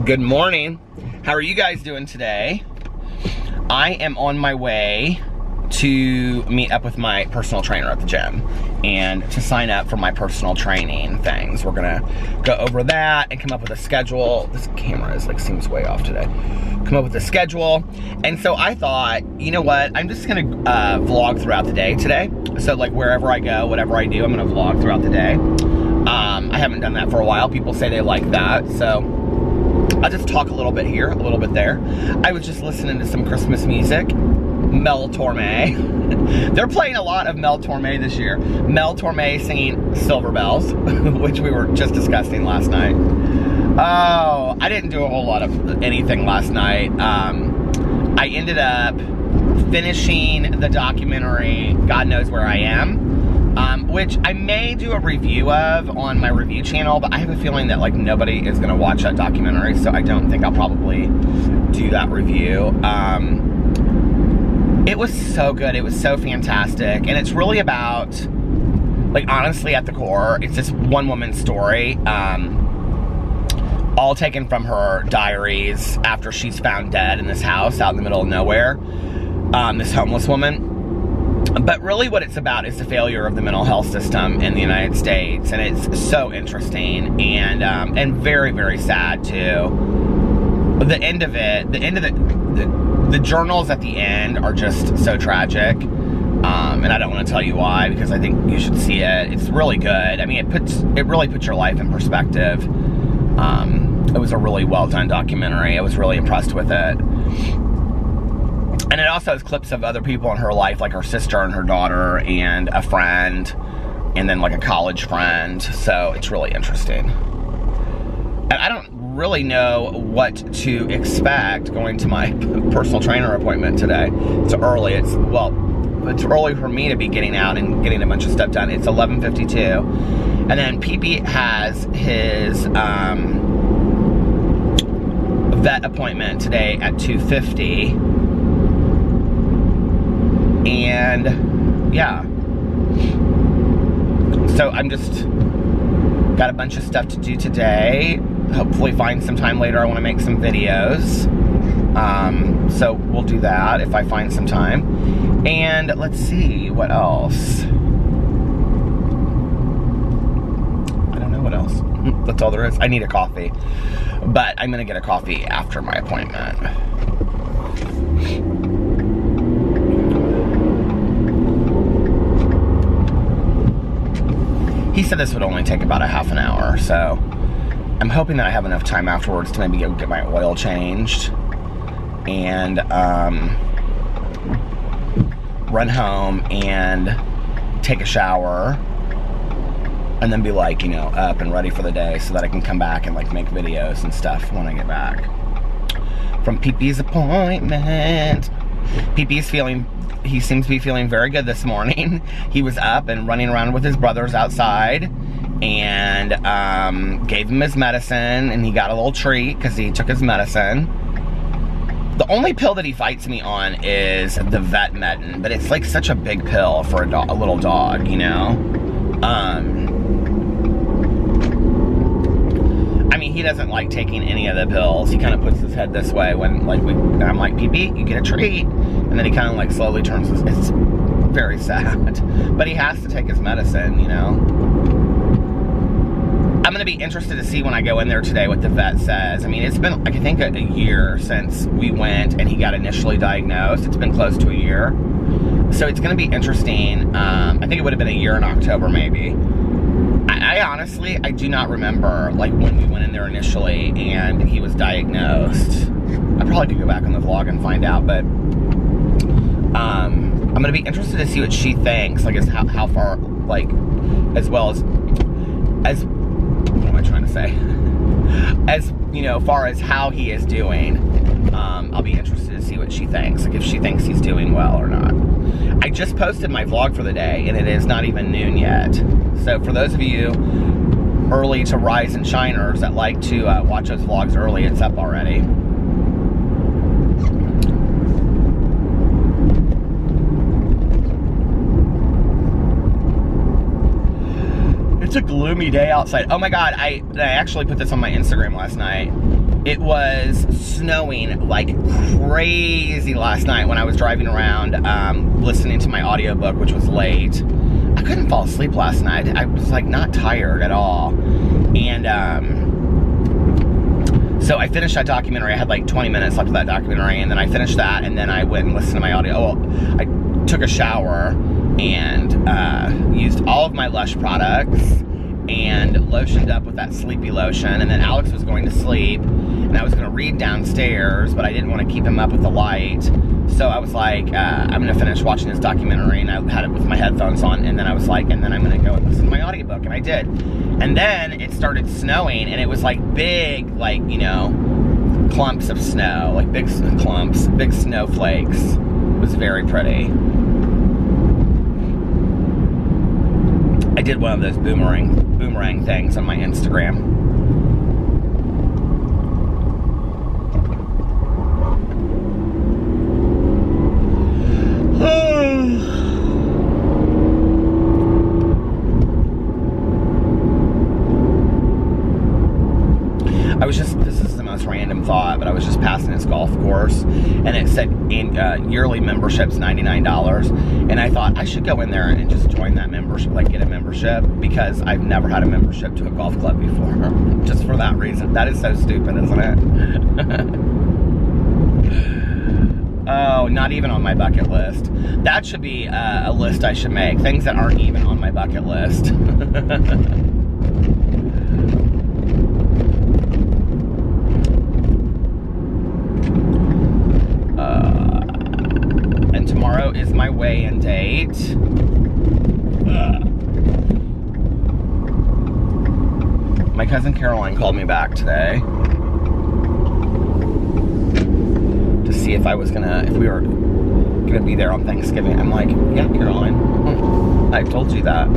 Good morning. How are you guys doing today? I am on my way to meet up with my personal trainer at the gym and to sign up for my personal training things. We're gonna go over that and come up with a schedule. This camera is seems way off today. Come up with a schedule. And so I thought, you know what? I'm just gonna vlog throughout the day today. So wherever I go, whatever I do, I'm gonna vlog throughout the day. I haven't done that for a while. People say they like that. So I'll just talk a little bit here, a little bit there. I was just listening to some Christmas music. Mel Torme. They're playing a lot of Mel Torme this year. Mel Torme singing Silver Bells, which we were just discussing last night. Oh, I didn't do a whole lot of anything last night. I ended up finishing the documentary, God Knows Where I Am, which I may do a review of on my review channel, but I have a feeling that nobody is gonna watch that documentary, so I don't think I'll probably do that review. It was so good, it was so fantastic, and it's really about, honestly at the core, it's this one woman's story, all taken from her diaries after she's found dead in this house out in the middle of nowhere, this homeless woman. But really what it's about is the failure of the mental health system in the United States, and it's so interesting and very, very sad too. The end of it, the journals at the end are just so tragic, and I don't want to tell you why because I think you should see it. It's really good. I mean, it really puts your life in perspective. It was a really well done documentary. I was really impressed with it. And it also has clips of other people in her life, like her sister and her daughter and a friend, and then a college friend. So it's really interesting. And I don't really know what to expect going to my personal trainer appointment today. It's early. It's early for me to be getting out and getting a bunch of stuff done. It's 11:52, and then PP has his vet appointment today at 2:50, and yeah. So I'm just got a bunch of stuff to do today. Hopefully find some time later. I want to make some videos. So we'll do that if I find some time. And let's see what else. I don't know what else. That's all there is. I need a coffee. But I'm going to get a coffee after my appointment. He said this would only take about a half an hour, so I'm hoping that I have enough time afterwards to maybe go get my oil changed and run home and take a shower and then be up and ready for the day so that I can come back and make videos and stuff when I get back from PP's appointment. He seems to be feeling very good this morning. He was up and running around with his brothers outside and gave him his medicine, and he got a little treat because he took his medicine. The only pill that he fights me on is the vet medin, but it's such a big pill for a little dog, you know? I mean, he doesn't like taking any of the pills. He kind of puts his head this way when I'm like, PP, you get a treat. And then he kind of slowly turns his, it's very sad. But he has to take his medicine, you know? I'm going to be interested to see when I go in there today what the vet says. I mean, it's been, I think, a year since we went and he got initially diagnosed. It's been close to a year. So it's going to be interesting. I think it would have been a year in October, maybe. I honestly, I do not remember, when we went in there initially and he was diagnosed. I probably could go back on the vlog and find out, but I'm going to be interested to see what she thinks, as how far, as well as, what am I trying to say? As, far as how he is doing, I'll be interested to see what she thinks, if she thinks he's doing well or not. I just posted my vlog for the day, and it is not even noon yet. So for those of you early to rise and shiners that like to watch those vlogs early, it's up already. It's a gloomy day outside. Oh my God, I actually put this on my Instagram last night. It was snowing like crazy last night when I was driving around listening to my audiobook, which was late. I couldn't fall asleep last night. I was like not tired at all. And so I finished that documentary. I had like 20 minutes left of that documentary, and then I finished that, and then I went and listened to my audio. Oh, I took a shower and used all of my Lush products and lotioned up with that sleepy lotion. And then Alex was going to sleep, and I was going to read downstairs, but I didn't want to keep him up with the light. So I was like, I'm going to finish watching this documentary, and I had it with my headphones on, and then I was like, and then I'm going to go and listen to my audiobook, and I did. And then it started snowing, and it was like big, like, you know, clumps of snow, like big clumps, big snowflakes. It was very pretty. I did one of those boomerang things on my Instagram. This is the most random thought, but I was just passing this golf course, and it said yearly membership's $99, and I thought I should go in there and just join that membership, like get a membership, because I've never had a membership to a golf club before, just for that reason. That is so stupid, isn't it? Oh, not even on my bucket list. That should be a list I should make, things that aren't even on my bucket list. Tomorrow is my weigh-in date. My cousin Caroline called me back today to see if we were gonna be there on Thanksgiving. I'm like, yeah, Caroline, I told you that.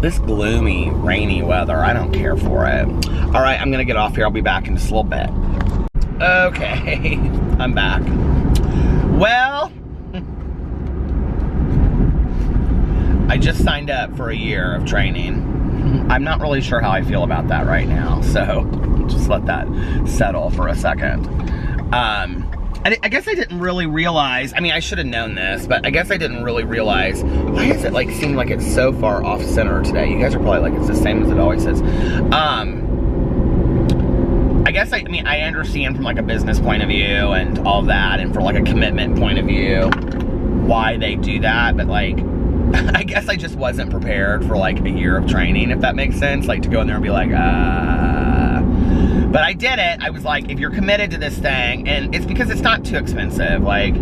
This gloomy, rainy weather, I don't care for it. All right, I'm gonna get off here. I'll be back in just a little bit. Okay, I'm back. Well, I just signed up for a year of training. I'm not really sure how I feel about that right now, so just let that settle for a second. I guess I didn't really realize, I mean, I should have known this, but I guess I didn't really realize, why does it like seem like it's so far off center today? You guys are probably like, it's the same as it always is. I guess, I mean, I understand from like a business point of view and all that, and for like a commitment point of view, why they do that, but like, I guess I just wasn't prepared for like a year of training, if that makes sense, like to go in there and be like, but I did it. I was like, if you're committed to this thing, and it's because it's not too expensive, like,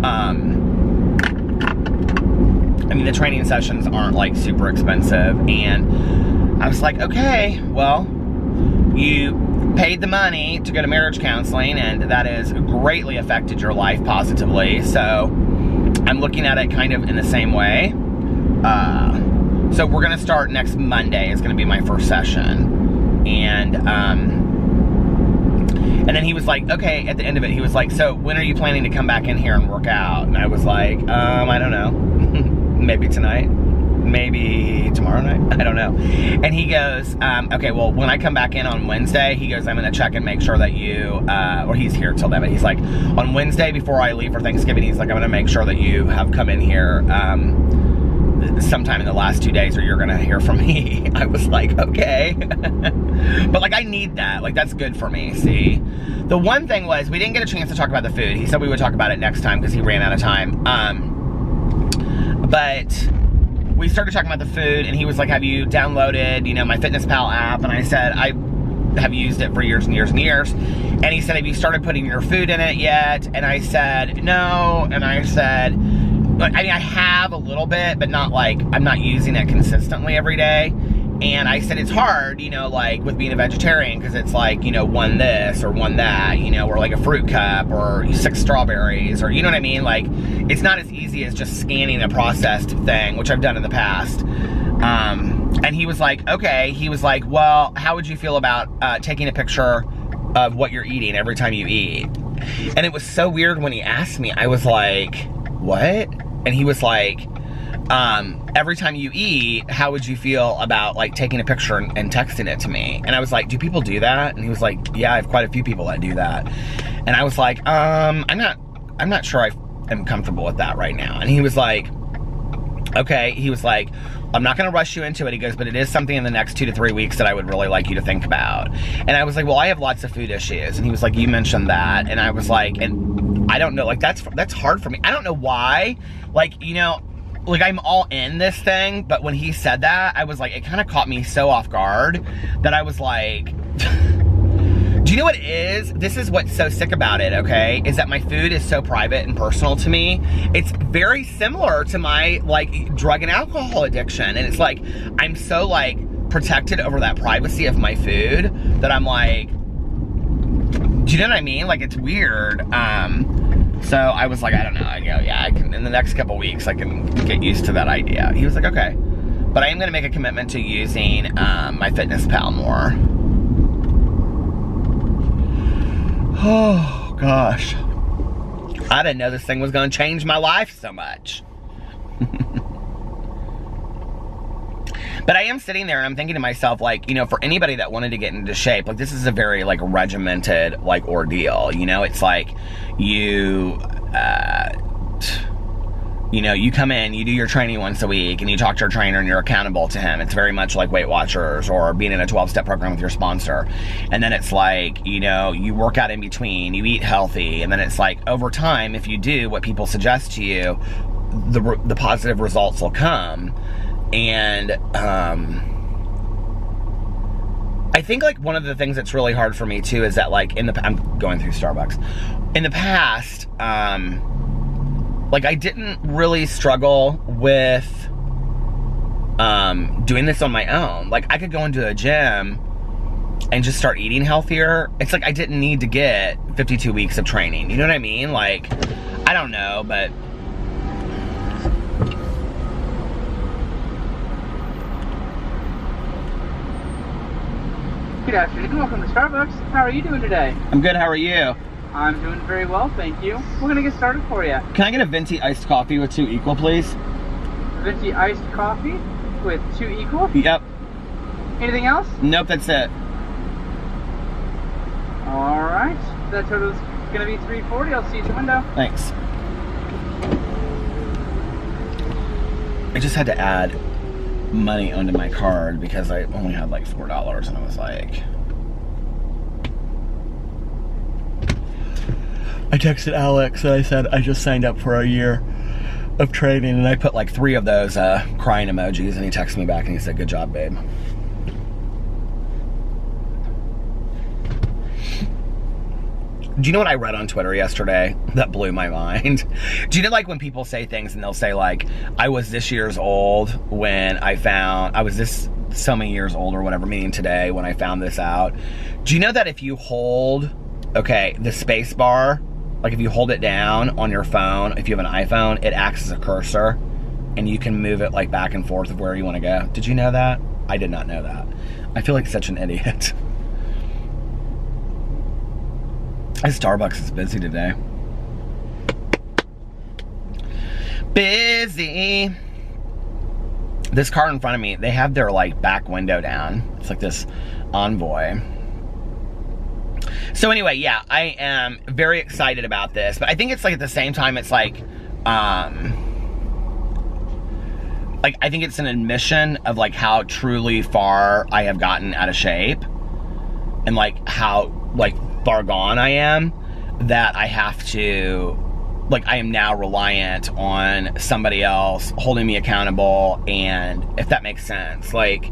I mean, the training sessions aren't like super expensive, and I was like, okay, well, you paid the money to go to marriage counseling, and that has greatly affected your life positively, so I'm looking at it kind of in the same way. So we're gonna start next Monday. Is gonna be my first session, and then he was like, okay, at the end of it, he was like, so when are you planning to come back in here and work out? And I was like, I don't know, maybe tonight, maybe tomorrow night, I don't know. And he goes, okay, well, when I come back in on Wednesday, he goes, I'm gonna check and make sure that you, or he's here till then, but he's like, on Wednesday before I leave for Thanksgiving, he's like, I'm gonna make sure that you have come in here, sometime in the last 2 days, or you're gonna hear from me. I was like, okay. But like, I need that, like, that's good for me. See, the one thing was, we didn't get a chance to talk about the food. He said we would talk about it next time because he ran out of time. But we started talking about the food, and he was like, have you downloaded, you know, my FitnessPal app? And I said, I have used it for years and years and years. And he said, have you started putting your food in it yet? And I said, no. And I said, I mean, I have a little bit, but not like, I'm not using it consistently every day. And I said, it's hard, you know, like with being a vegetarian, because it's like, you know, one this or one that, you know, or like a fruit cup or 6 strawberries, or, you know what I mean? Like, it's not as easy as just scanning a processed thing, which I've done in the past. And he was like, okay. He was like, well, how would you feel about taking a picture of what you're eating every time you eat? And it was so weird when he asked me. I was like, what? And he was like, every time you eat, how would you feel about like taking a picture and texting it to me? And I was like, do people do that? And he was like, yeah, I have quite a few people that do that. And I was like, I'm not sure I am comfortable with that right now. And he was like, okay. He was like, I'm not going to rush you into it. He goes, but it is something in the next 2 to 3 weeks that I would really like you to think about. And I was like, well, I have lots of food issues. And he was like, you mentioned that. And I was like, and I don't know, like that's hard for me. I don't know why. Like, you know, like I'm all in this thing, but when he said that, I was like, it kind of caught me so off guard that I was like, do you know what it is? This is what's so sick about it, okay? Is that my food is so private and personal to me. It's very similar to my like drug and alcohol addiction. And it's like, I'm so like protected over that privacy of my food that I'm like, do you know what I mean? Like it's weird. So I was like, I don't know. I go, yeah, I can, in the next couple weeks, I can get used to that idea. He was like, okay. But I am gonna make a commitment to using my FitnessPal more. Oh, gosh. I didn't know this thing was gonna change my life so much. But I am sitting there and I'm thinking to myself, like, you know, for anybody that wanted to get into shape, like, this is a very, like, regimented, like, ordeal, you know? It's like, you know, you come in, you do your training once a week, and you talk to your trainer and you're accountable to him. It's very much like Weight Watchers or being in a 12-step program with your sponsor. And then it's like, you know, you work out in between, you eat healthy, and then it's like, over time, if you do what people suggest to you, the positive results will come. And I think like one of the things that's really hard for me too is that like I'm going through Starbucks. In the past, like I didn't really struggle with doing this on my own. Like I could go into a gym and just start eating healthier. It's like I didn't need to get 52 weeks of training. You know what I mean? Like, I don't know, but good afternoon, welcome to Starbucks. How are you doing today? I'm good, how are you? I'm doing very well, thank you. We're gonna get started for you. Can I get a venti iced coffee with 2 equal, please? Venti iced coffee with 2 equal? Yep. Anything else? Nope, that's it. Alright, that total is gonna be $3.40. I'll see you at the window. Thanks. I just had to add money onto my card because I only had like $4 and I was like, I texted Alex and I said I just signed up for a year of training, and I put like 3 of those crying emojis, and he texted me back and he said, good job, babe. Do you know what I read on Twitter yesterday that blew my mind? Do you know like when people say things and they'll say like, I was this years old when I was this so many years old or whatever, meaning today when I found this out. Do you know that if you hold, okay, the space bar, like if you hold it down on your phone, if you have an iPhone, it acts as a cursor and you can move it like back and forth of where you want to go. Did you know that? I did not know that. I feel like such an idiot. Starbucks is busy today. Busy. This car in front of me, they have their like back window down. It's like this Envoy. So anyway, yeah, I am very excited about this, but I think it's like at the same time, it's like I think it's an admission of like how truly far I have gotten out of shape and like how like far gone I am, that I have to, like, I am now reliant on somebody else holding me accountable, and if that makes sense, like,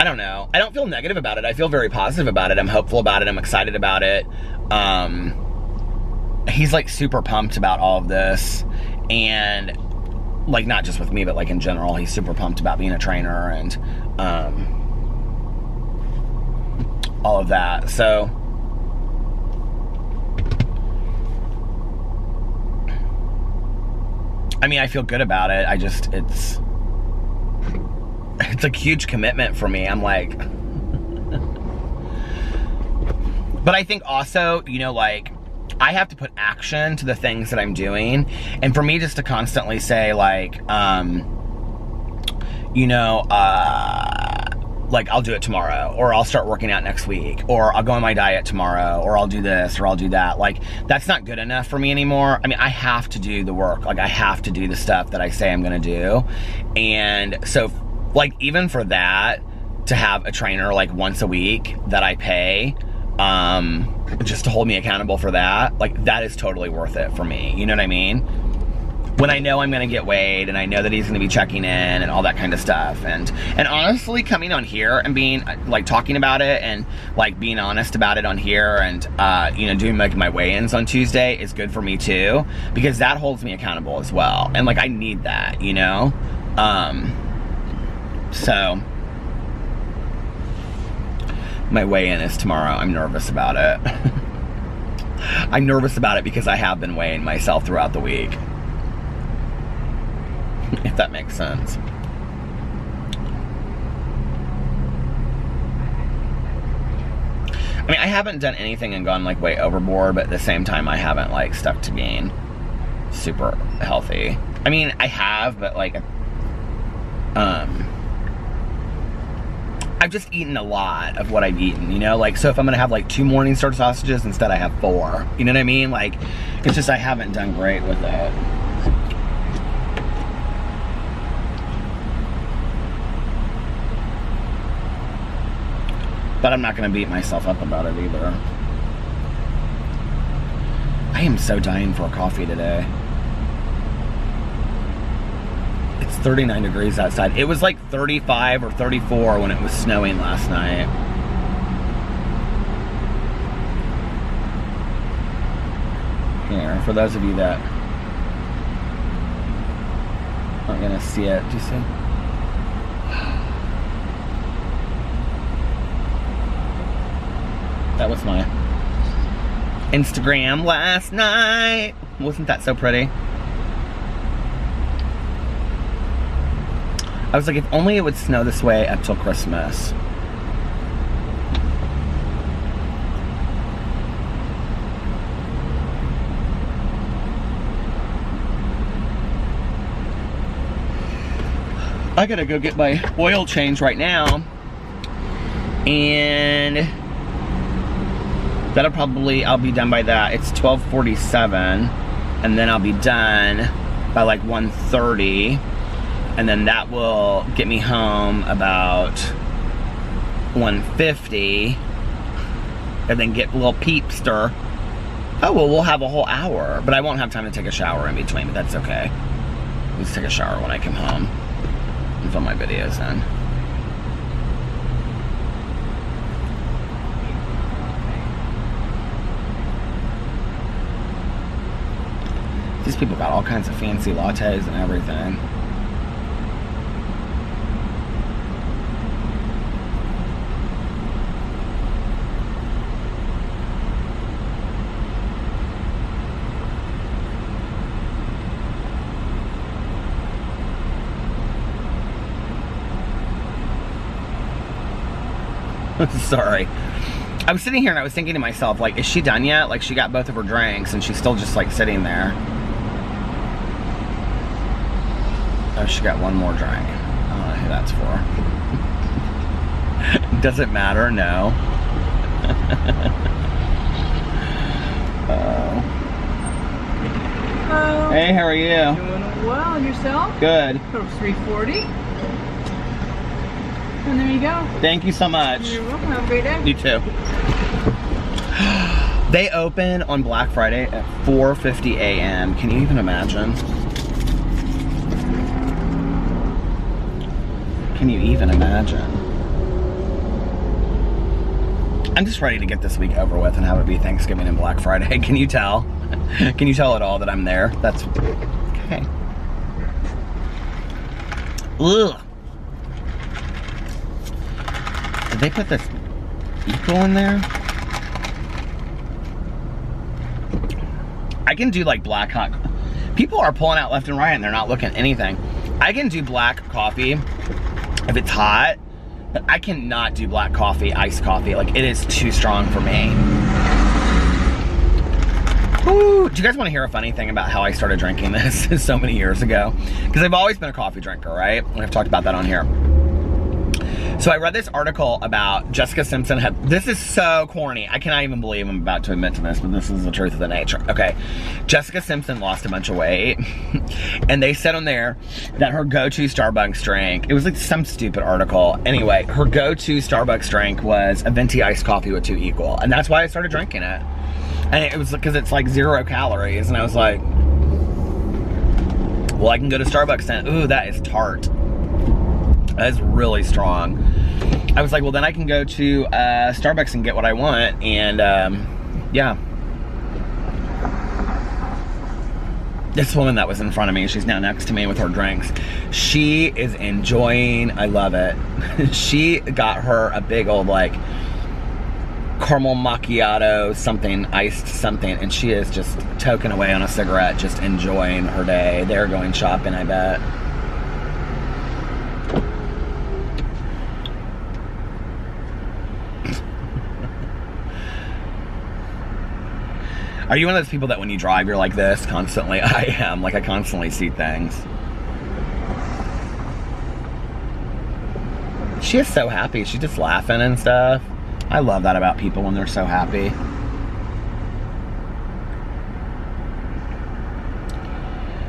I don't know. I don't feel negative about it. I feel very positive about it. I'm hopeful about it. I'm excited about it. He's like super pumped about all of this, and like not just with me, but like in general, he's super pumped about being a trainer and all of that. So I mean, I feel good about it. I just, it's it's a huge commitment for me. I'm like, but I think also, you know, like, I have to put action to the things that I'm doing. And for me just to constantly say like, you know, like I'll do it tomorrow, or I'll start working out next week, or I'll go on my diet tomorrow, or I'll do this, or I'll do that. Like, that's not good enough for me anymore. I mean, I have to do the work. Like, I have to do the stuff that I say I'm gonna do. And so, like, even for that, to have a trainer like once a week that I pay, just to hold me accountable for that, like, that is totally worth it for me. You know what I mean? When I know I'm gonna get weighed, and I know that he's gonna be checking in and all that kind of stuff. And honestly, coming on here and being like talking about it and like being honest about it on here, and you know, doing like my weigh-ins on Tuesday is good for me too, because that holds me accountable as well. And like, I need that, you know? So my weigh-in is tomorrow. I'm nervous about it. I'm nervous about it because I have been weighing myself throughout the week. If that makes sense. I mean, I haven't done anything and gone like way overboard, but at the same time, I haven't like stuck to being super healthy. I mean, I have, but like, I've just eaten a lot of what I've eaten, you know? Like, so if I'm gonna have like 2 Morningstar sausages, instead I have 4. You know what I mean? Like, it's just I haven't done great with it. But I'm not gonna beat myself up about it either. I am so dying for a coffee today. It's 39 degrees outside. It was like 35 or 34 when it was snowing last night. Here, for those of you that aren't gonna see it, do you see? That was my Instagram last night. Wasn't that so pretty? I was like, if only it would snow this way up till Christmas. I gotta go get my oil change right now. And that'll probably, I'll be done by that. It's 12:47, and then I'll be done by like 1:30, and then that will get me home about 1:50, and then get a little peepster. Oh, well, we'll have a whole hour, but I won't have time to take a shower in between, but that's okay. I'll just take a shower when I come home and film my videos in. These people got all kinds of fancy lattes and everything. Sorry. I was sitting here and I was thinking to myself, like, is she done yet? Like, she got both of her drinks and she's still just like sitting there. Oh, she got one more drink. I don't know who that's for. Does it matter? No. Hello. Hey, how are you? Doing well, and yourself? Good. For 340. And there you go. Thank you so much. You're welcome. Have a great day. You too. They open on Black Friday at 4:50 a.m. Can you even imagine? Can you even imagine? I'm just ready to get this week over with and have it be Thanksgiving and Black Friday. Can you tell? Can you tell at all that I'm there? That's okay. Ugh. Did they put this equal in there? I can do like black hot. People are pulling out left and right and they're not looking at anything. I can do black coffee if it's hot. But I cannot do black coffee, iced coffee. Like, it is too strong for me. Woo. Do you guys want to hear a funny thing about how I started drinking this so many years ago? Because I've always been a coffee drinker, right? And I've talked about that on here. So I read this article about Jessica Simpson this is so corny. I cannot even believe I'm about to admit to this, but this is the truth of the nature. Okay, Jessica Simpson lost a bunch of weight, and they said on there that her go-to Starbucks drink, it was like some stupid article. Anyway, her go-to Starbucks drink was a venti iced coffee with 2 equal, and that's why I started drinking it. And it was because it's like 0 calories, and I was like, well, I can go to Starbucks and, ooh, that is tart. That is really strong. I was like, well, then I can go to Starbucks and get what I want, and yeah. This woman that was in front of me, she's now next to me with her drinks. She is enjoying, I love it. She got her a big old, like, caramel macchiato something, iced something, and she is just toking away on a cigarette, just enjoying her day. They're going shopping, I bet. Are you one of those people that when you drive, you're like this constantly? I am. Like, I constantly see things. She is so happy. She's just laughing and stuff. I love that about people when they're so happy.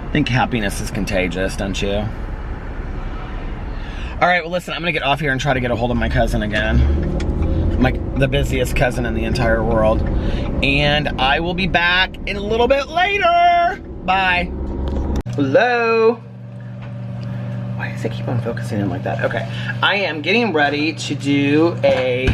I think happiness is contagious, don't you? All right, well, listen, I'm going to get off here and try to get a hold of my cousin again. The busiest cousin in the entire world. And I will be back in a little bit later. Bye. Hello. Why does it keep on focusing in like that? Okay. I am getting ready to do I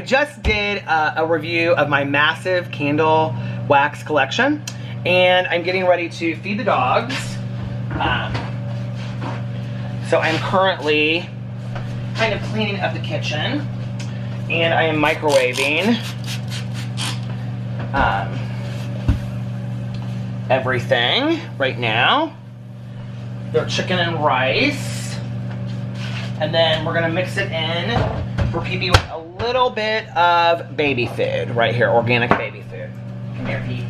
just did a review of my massive candle wax collection. And I'm getting ready to feed the dogs. So I'm currently kind of cleaning up the kitchen, and I am microwaving everything right now. Their chicken and rice, and then we're gonna mix it in for PB with a little bit of baby food right here, organic baby food. Come here, peeps.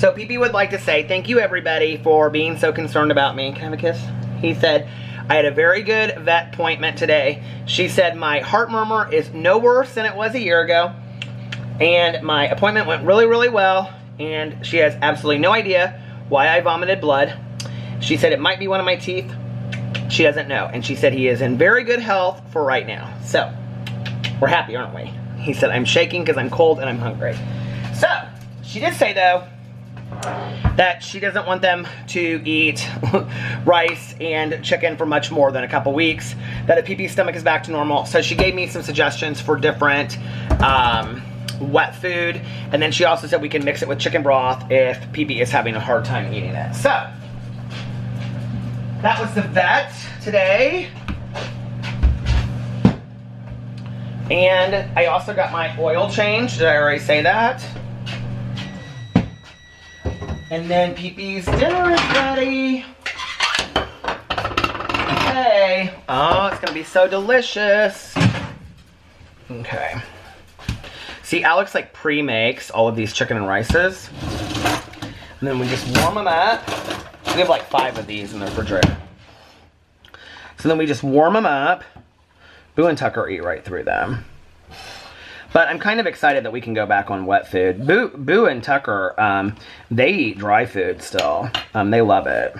So PB would like to say thank you everybody for being so concerned about me. Can I have a kiss? He said, I had a very good vet appointment today. She said my heart murmur is no worse than it was a year ago. And my appointment went really, really well. And she has absolutely no idea why I vomited blood. She said it might be one of my teeth. She doesn't know. And she said he is in very good health for right now. So, we're happy, aren't we? He said, I'm shaking because I'm cold and I'm hungry. So, she did say though, that she doesn't want them to eat rice and chicken for much more than a couple weeks, that if PP's stomach is back to normal. So she gave me some suggestions for different wet food, and then she also said we can mix it with chicken broth if PP is having a hard time eating it. So, that was the vet today. And I also got my oil change. Did I already say that? And then PP's dinner is ready. Okay. Oh, it's gonna be so delicious. Okay. See, Alex like pre-makes all of these chicken and rices. And then we just warm them up. We have like 5 of these in the refrigerator. So then we just warm them up. Boo and Tucker eat right through them. But I'm kind of excited that we can go back on wet food. Boo and Tucker, they eat dry food still. They love it.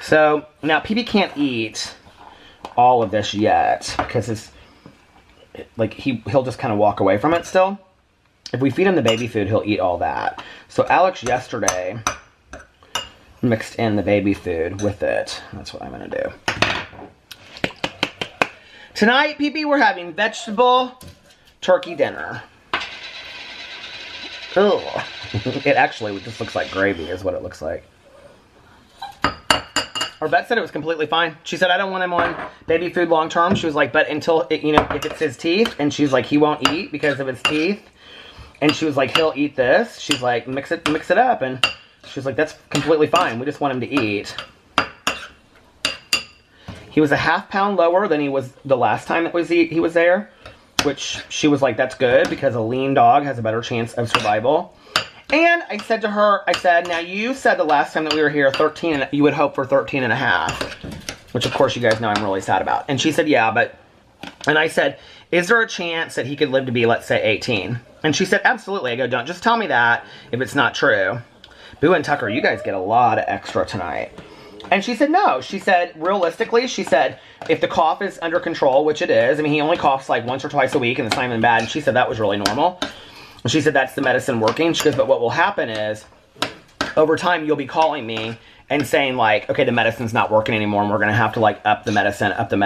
So, now PB can't eat all of this yet because it's, like, he'll just kind of walk away from it still. If we feed him the baby food, he'll eat all that. So Alex yesterday mixed in the baby food with it. That's what I'm going to do. Tonight, PB, we're having vegetable turkey dinner. Ugh. It actually just looks like gravy is what it looks like. Our vet said it was completely fine. She said, I don't want him on baby food long term. She was like, but until, if it's his teeth. And she's like, he won't eat because of his teeth. And she was like, he'll eat this. She's like, mix it up. And She's like, that's completely fine. We just want him to eat. He was a ½ pound lower than he was the last time that he was there, which she was like, that's good because a lean dog has a better chance of survival. And I said to her, I said, now you said the last time that we were here, 13, and you would hope for 13 and a half, which of course you guys know I'm really sad about. And she said, yeah, but, and I said, is there a chance that he could live to be, let's say, 18? And she said, absolutely. I go, don't just tell me that if it's not true. Boo and Tucker, you guys get a lot of extra tonight. And she said, no. She said, realistically, she said, if the cough is under control, which it is, I mean, he only coughs like once or twice a week and it's not even bad. And she said that was really normal. And she said, that's the medicine working. She goes, but what will happen is, over time, you'll be calling me and saying like, okay, the medicine's not working anymore and we're going to have to like up the medicine until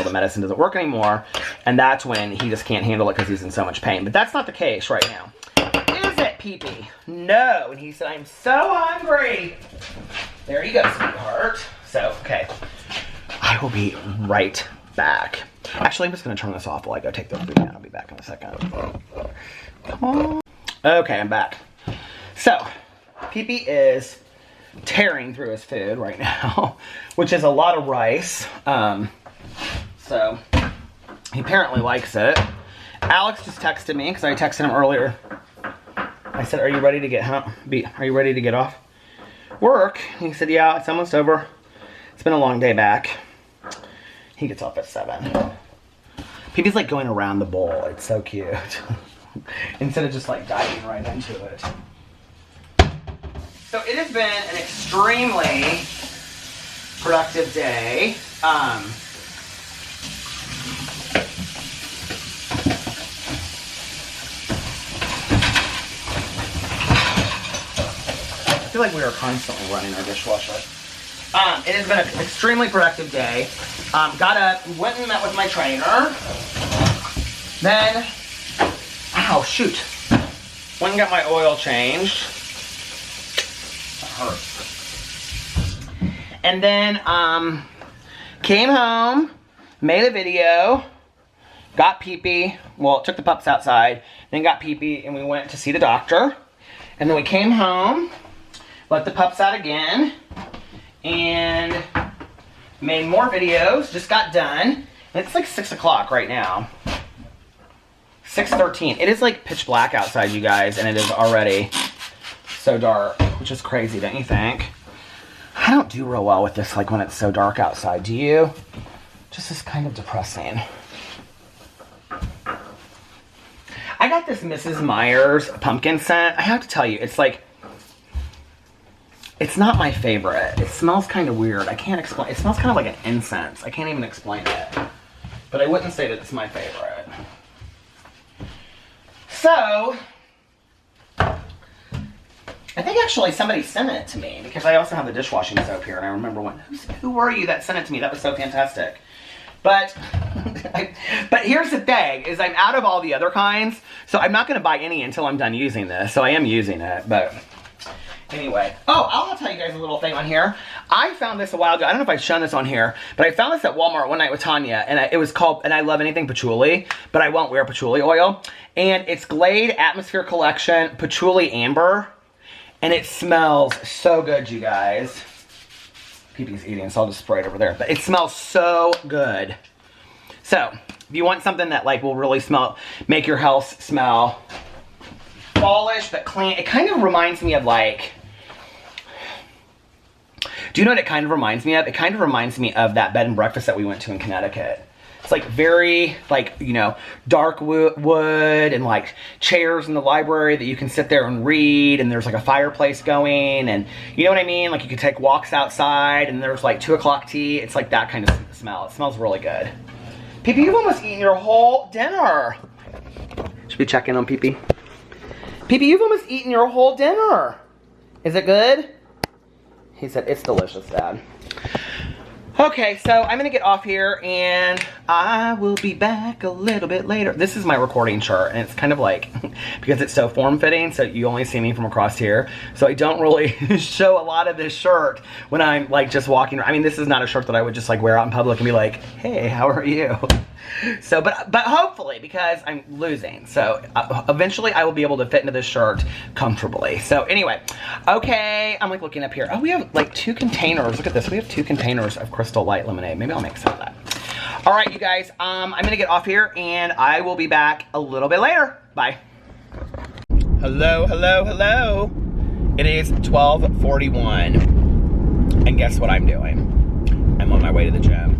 the medicine doesn't work anymore. And that's when he just can't handle it because he's in so much pain. But that's not the case right now. Is it, Pee-Pee? No. And he said, I'm so hungry. There you go, sweetheart. So, okay. I will be right back. Actually, I'm just going to turn this off while I go take the food down. I'll be back in a second. Come on. Okay, I'm back. So, Pee-Pee is tearing through his food right now, which is a lot of rice. So, he apparently likes it. Alex just texted me, because I texted him earlier. I said, are you ready to get home? Are you ready to get off work? He said, yeah, it's almost over. It's been a long day back. He gets off at 7. Pee-Pee's like going around the bowl. It's so cute. Instead of just like diving right into it. So it has been an extremely productive day. I feel like we are constantly running our dishwasher. It has been an extremely productive day. Got up, went and met with my trainer. Then, ow, shoot. Went and got my oil changed. That hurts. And then, came home, made a video, got Pee-Pee, well, took the pups outside, then got Pee-Pee, and we went to see the doctor. And then we came home, let the pups out again, and made more videos, just got done. And it's like 6 o'clock right now. 6:13. It is like pitch black outside, you guys, and it is already so dark, which is crazy, don't you think? I don't do real well with this, like when it's so dark outside, do you? Just is kind of depressing. I got this Mrs. Meyer's pumpkin scent. I have to tell you, it's like, it's not my favorite. It smells kind of weird. I can't explain. It smells kind of like an incense. I can't even explain it. But I wouldn't say that it's my favorite. So, I think actually somebody sent it to me because I also have the dishwashing soap here and I remember when, who were you that sent it to me? That was so fantastic. But, but here's the thing, is I'm out of all the other kinds, so I'm not going to buy any until I'm done using this. So I am using it, but anyway. Oh, I'll tell you guys a little thing on here. I found this a while ago. I don't know if I've shown this on here, but I found this at Walmart one night with Tanya, and it was called, and I love anything patchouli, but I won't wear patchouli oil. And it's Glade Atmosphere Collection Patchouli Amber, and it smells so good, you guys. Pee-Pee's eating, so I'll just spray it over there. But it smells so good. So, if you want something that like will really make your house smell fallish but clean, it kind of reminds me of like, do you know what it kind of reminds me of? It kind of reminds me of that bed and breakfast that we went to in Connecticut. It's like very, like, you know, dark wood and like chairs in the library that you can sit there and read, and there's like a fireplace going, and you know what I mean? Like you could take walks outside and there's like 2 o'clock tea. It's like that kind of smell. It smells really good. Pee-Pee, you've almost eaten your whole dinner. Should we check in on Pee-Pee? Pee-Pee, you've almost eaten your whole dinner. Is it good? He said, it's delicious, Dad. Okay, so I'm gonna get off here and I will be back a little bit later. This is my recording shirt, and it's kind of like, because it's so form-fitting, so you only see me from across here. So I don't really show a lot of this shirt when I'm like just walking. I mean, this is not a shirt that I would just like wear out in public and be like, hey, how are you? So, but hopefully, because I'm losing, so eventually I will be able to fit into this shirt comfortably. So anyway, okay, I'm like looking up here. Oh, we have like 2 containers. Look at this. We have 2 containers of Crystal Light lemonade. Maybe I'll make some of that. All right, you guys, I'm gonna get off here and I will be back a little bit later. Bye. Hello, hello, hello. It is 12:41, and guess what I'm doing? I'm on my way to the gym.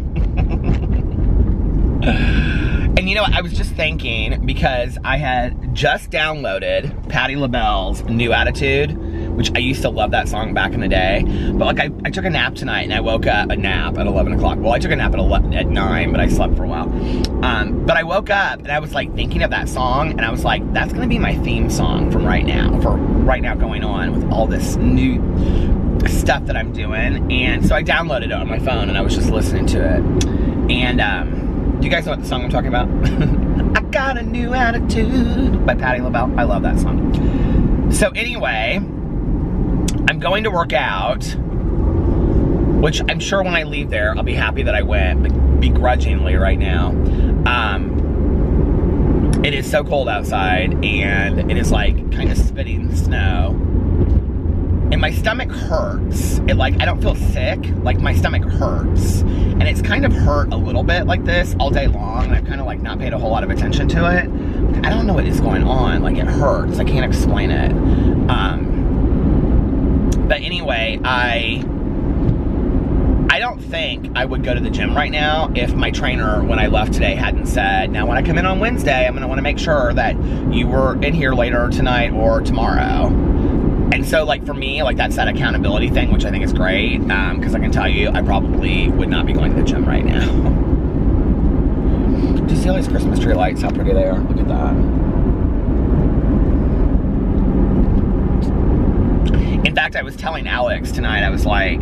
And you know what, I was just thinking, because I had just downloaded Patti LaBelle's New Attitude, which I used to love that song back in the day, but like I took a nap tonight and I woke up, a nap at 11 o'clock. Well, I took a nap at 9, but I slept for a while. But I woke up and I was like thinking of that song, and I was like, that's gonna be my theme song from right now, for right now going on with all this new stuff that I'm doing. And so I downloaded it on my phone and I was just listening to it. And do you guys know what the song I'm talking about? I Got a New Attitude by Patti LaBelle. I love that song. So anyway, I'm going to work out, which I'm sure when I leave there, I'll be happy that I went, but begrudgingly right now. It is so cold outside, and it is like kind of spitting snow. And my stomach hurts. I don't feel sick, like my stomach hurts. And it's kind of hurt a little bit like this all day long, and I've kind of like not paid a whole lot of attention to it. I don't know what is going on, like it hurts, I can't explain it. But anyway, I don't think I would go to the gym right now if my trainer, when I left today, hadn't said, now when I come in on Wednesday, I'm gonna wanna make sure that you were in here later tonight or tomorrow. And so, like, for me, like, that's that accountability thing, which I think is great, because I can tell you, I probably would not be going to the gym right now. Do you see all these Christmas tree lights, how pretty they are? Look at that. In fact, I was telling Alex tonight, I was like,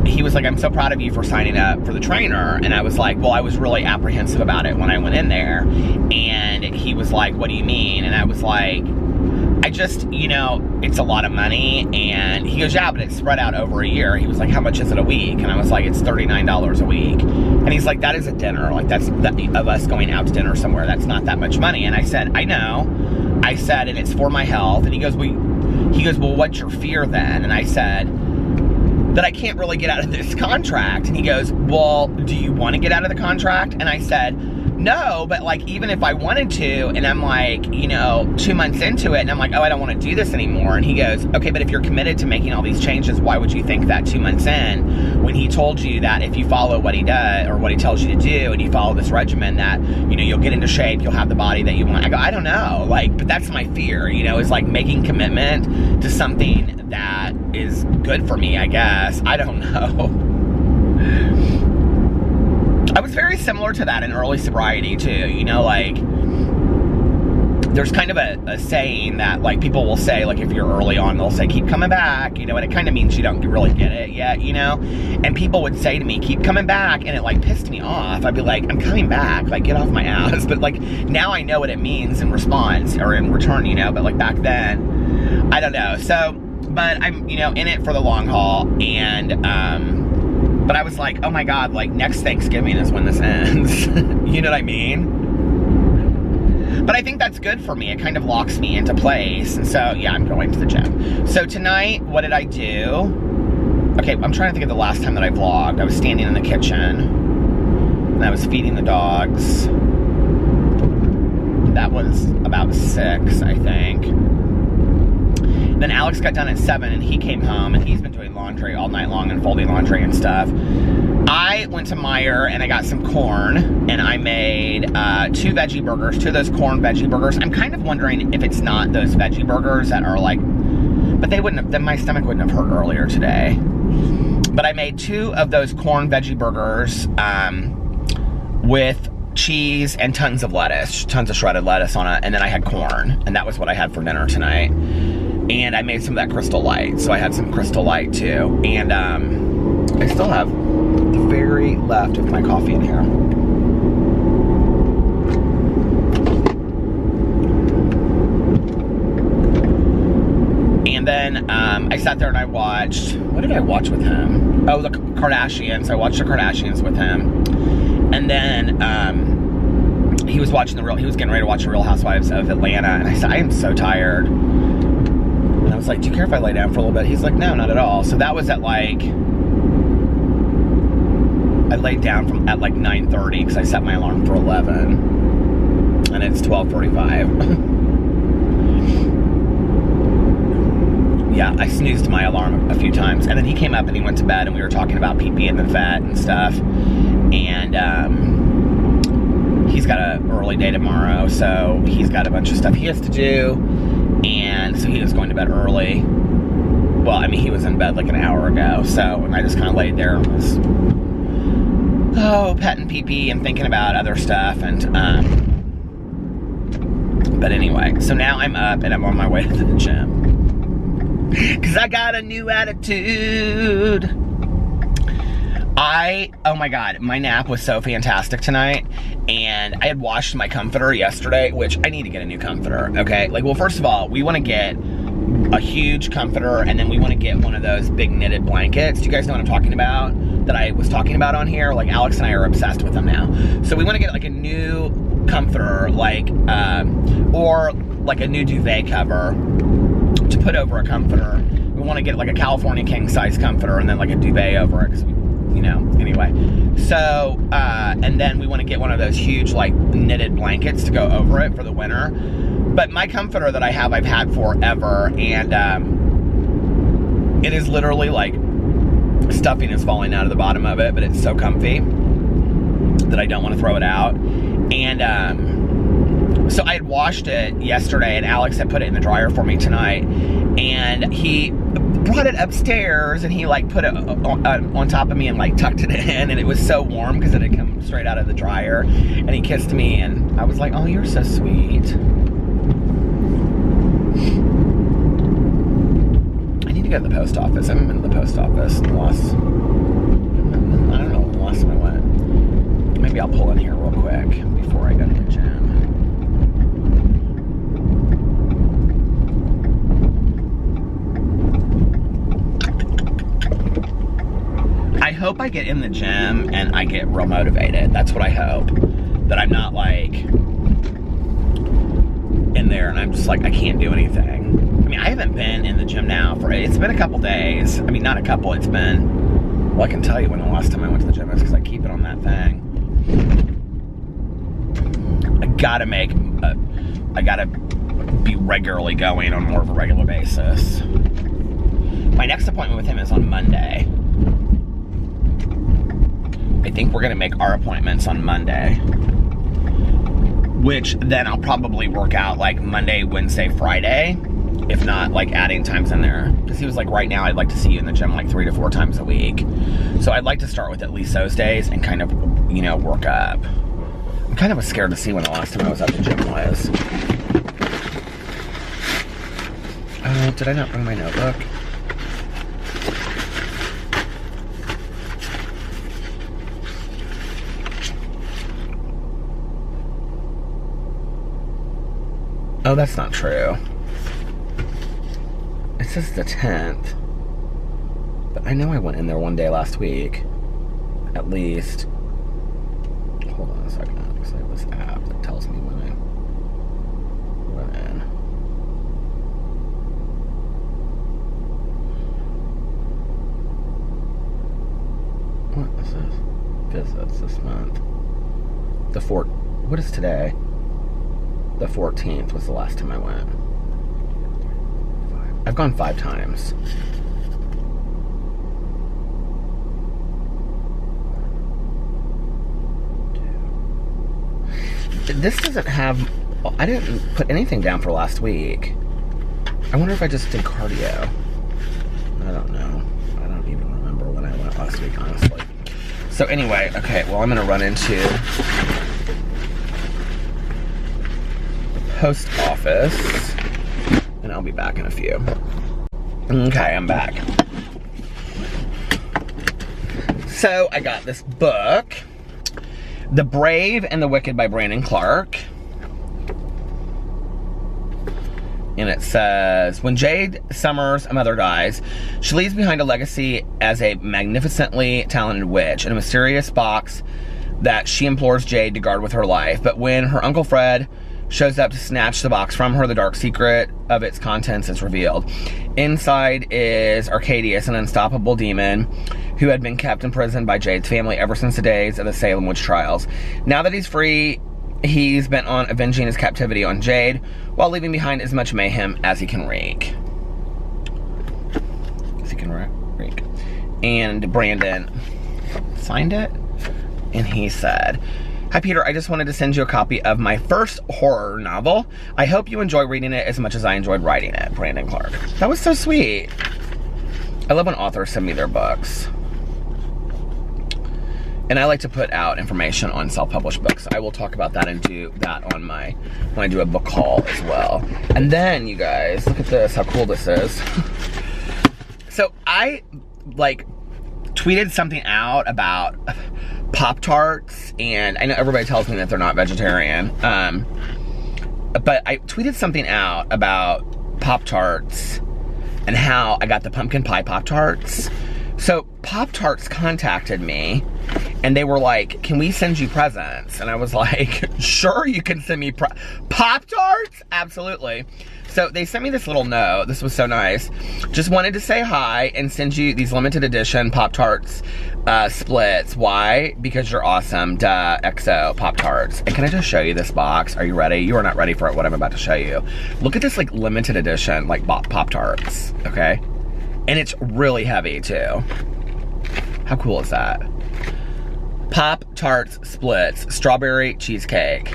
he was like, I'm so proud of you for signing up for the trainer. And I was like, well, I was really apprehensive about it when I went in there. And he was like, what do you mean? And I was like, I just, you know, it's a lot of money. And he goes, yeah, but it's spread out over a year. He was like, how much is it a week? And I was like, it's $39 a week. And he's like, that is a dinner. Like, that's of us going out to dinner somewhere. That's not that much money. And I said, I know. I said, and it's for my health. And he goes, well, what's your fear then? And I said, that I can't really get out of this contract. And he goes, well, do you want to get out of the contract? And I said, no, but like, even if I wanted to, and I'm like, you know, 2 months into it, and I'm like, oh, I don't want to do this anymore. And he goes, okay, but if you're committed to making all these changes, why would you think that 2 months in, when he told you that if you follow what he does, or what he tells you to do, and you follow this regimen, that, you know, you'll get into shape, you'll have the body that you want. I go, I don't know, like, but that's my fear, you know, is like making commitment to something that is good for me, I guess. I don't know. I was very similar to that in early sobriety too, you know, like, there's kind of a saying that, like, people will say, like, if you're early on, they'll say, keep coming back, you know, and it kind of means you don't really get it yet, you know, and people would say to me, keep coming back, and it, like, pissed me off. I'd be like, I'm coming back, like, get off my ass, but, like, now I know what it means in response, or in return, you know, but, like, back then, I don't know, so, but I'm, you know, in it for the long haul, and, but I was like, oh my God, like, next Thanksgiving is when this ends. You know what I mean? But I think that's good for me. It kind of locks me into place. And so, yeah, I'm going to the gym. So tonight, what did I do? Okay, I'm trying to think of the last time that I vlogged. I was standing in the kitchen, and I was feeding the dogs. That was about 6, I think. Then Alex got done at 7, and he came home, and he's been doing laundry all night long and folding laundry and stuff. I went to Meijer, and I got some corn, and I made 2 veggie burgers, 2 of those corn veggie burgers. I'm kind of wondering if it's not those veggie burgers that are like, but they wouldn't have, then my stomach wouldn't have hurt earlier today. But I made 2 of those corn veggie burgers with cheese and tons of lettuce, tons of shredded lettuce on it, and then I had corn, and that was what I had for dinner tonight. And I made some of that Crystal Light, so I had some Crystal Light too. And I still have the very left of my coffee in here. And then I sat there and I watched, what did I watch with him? Oh, the Kardashians. I watched the Kardashians with him. And then he was getting ready to watch the Real Housewives of Atlanta. And I said, I am so tired. And I was like, do you care if I lay down for a little bit? He's like, no, not at all. So that was at like, I laid down at like 9:30 because I set my alarm for 11. And it's 12:45. Yeah, I snoozed my alarm a few times. And then he came up and he went to bed and we were talking about pee-pee and the vet and stuff. And he's got an early day tomorrow, so he's got a bunch of stuff he has to do. And so he was going to bed early. Well, I mean, he was in bed like an hour ago. So, and I just kind of laid there and was, petting pee-pee and thinking about other stuff. And, but anyway, so now I'm up and I'm on my way to the gym. Because I got a new attitude. Oh my God, my nap was so fantastic tonight. And I had washed my comforter yesterday, which I need to get a new comforter, okay? Like, well, first of all, we want to get a huge comforter, and then we want to get one of those big knitted blankets. Do you guys know what I'm talking about? That I was talking about on here? Like, Alex and I are obsessed with them now. So we want to get like a new comforter, like, or like a new duvet cover to put over a comforter. We want to get like a California king size comforter and then like a duvet over it, because we, you know, anyway. So, and then we want to get one of those huge like knitted blankets to go over it for the winter. But my comforter that I have, I've had forever, and it is literally like stuffing is falling out of the bottom of it, but it's so comfy that I don't want to throw it out. And so I had washed it yesterday, and Alex had put it in the dryer for me tonight, and he brought it upstairs and he like put it on top of me and like tucked it in, and it was so warm because it had come straight out of the dryer. And he kissed me and I was like, oh, you're so sweet. I need to go to the post office. I haven't been to the post office in the last, I don't know, the last time I went. Maybe I'll pull in here real quick before I go to the gym. I hope I get in the gym and I get real motivated. That's what I hope. That I'm not like in there and I'm just like, I can't do anything. I mean, I haven't been in the gym now it's been a couple days. I mean, not a couple, it's been, well, I can tell you when the last time I went to the gym is because I keep it on that thing. I gotta be regularly going on more of a regular basis. My next appointment with him is on Monday. I think we're gonna make our appointments on Monday, which then I'll probably work out like Monday, Wednesday, Friday, if not like adding times in there. Because he was like, right now I'd like to see you in the gym like 3 to 4 times a week. So I'd like to start with at least those days and kind of, you know, work up. I'm kind of scared to see when the last time I was at the gym was. Oh, did I not bring my notebook? Oh, that's not true. It says the 10th. But I know I went in there one day last week. At least. Hold on a second. Because I have this app that tells me when I went in. What is this? Visits this month. What is today? The 14th was the last time I went. I've gone 5 times. This doesn't have, I didn't put anything down for last week. I wonder if I just did cardio. I don't know. I don't even remember when I went last week, honestly. So anyway, okay, well, I'm gonna run into post office and I'll be back in a few. Okay, I'm back. So I got this book, The Brave and the Wicked by Brandon Clark. And it says, when Jade Summers' mother dies, she leaves behind a legacy as a magnificently talented witch in a mysterious box that she implores Jade to guard with her life. But when her Uncle Fred shows up to snatch the box from her, the dark secret of its contents is revealed. Inside is Arcadius, an unstoppable demon who had been kept in prison by Jade's family ever since the days of the Salem witch trials. Now that he's free, he's bent on avenging his captivity on Jade while leaving behind as much mayhem as he can wreak. And Brandon signed it, and he said, "Hi Peter, I just wanted to send you a copy of my first horror novel. I hope you enjoy reading it as much as I enjoyed writing it, Brandon Clark." That was so sweet. I love when authors send me their books. And I like to put out information on self-published books. I will talk about that and do that on my, when I do a book haul as well. And then, you guys, look at this, how cool this is. So I, like, tweeted something out about Pop-Tarts, and I know everybody tells me that they're not vegetarian, but I tweeted something out about Pop-Tarts and how I got the pumpkin pie Pop-Tarts. So Pop-Tarts contacted me, and they were like, "Can we send you presents?" And I was like, "Sure, you can send me Pop-Tarts? Absolutely." So they sent me this little note. This was so nice. "Just wanted to say hi and send you these limited edition Pop-Tarts splits. Why? Because you're awesome. Duh, XO Pop-Tarts." And can I just show you this box? Are you ready? You are not ready for what I'm about to show you. Look at this, like, limited edition, like, Pop-Tarts, okay? And it's really heavy, too. How cool is that? Pop-Tarts Splits, Strawberry Cheesecake.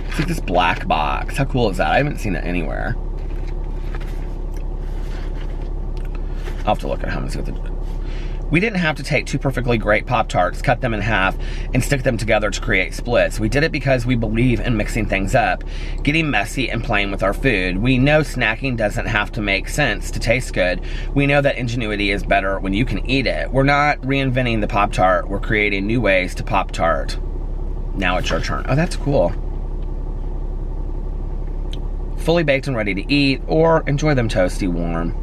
It's like this black box. How cool is that? I haven't seen it anywhere. I'll have to look at how many. We didn't have to take two perfectly great Pop-Tarts, cut them in half, and stick them together to create splits. We did it because we believe in mixing things up, getting messy and playing with our food. We know snacking doesn't have to make sense to taste good. We know that ingenuity is better when you can eat it. We're not reinventing the Pop-Tart. We're creating new ways to Pop-Tart. Now it's your turn. Oh, that's cool. Fully baked and ready to eat, or enjoy them toasty warm.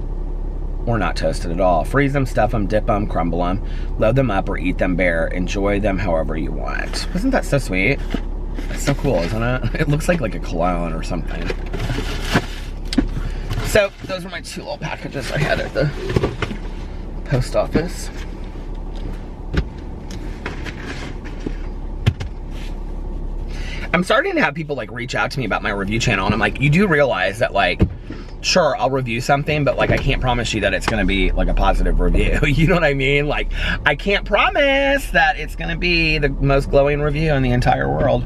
Or not toasted at all. Freeze them, stuff them, dip them, crumble them, load them up, or eat them bare. Enjoy them however you want. Isn't that so sweet? That's so cool, isn't it? It looks like a cologne or something. So, those are my two little packages I had at the post office. I'm starting to have people, like, reach out to me about my review channel, and I'm like, you do realize that, like, sure, I'll review something, but, like, I can't promise you that it's gonna be, like, a positive review. You know what I mean? Like, I can't promise that it's gonna be the most glowing review in the entire world.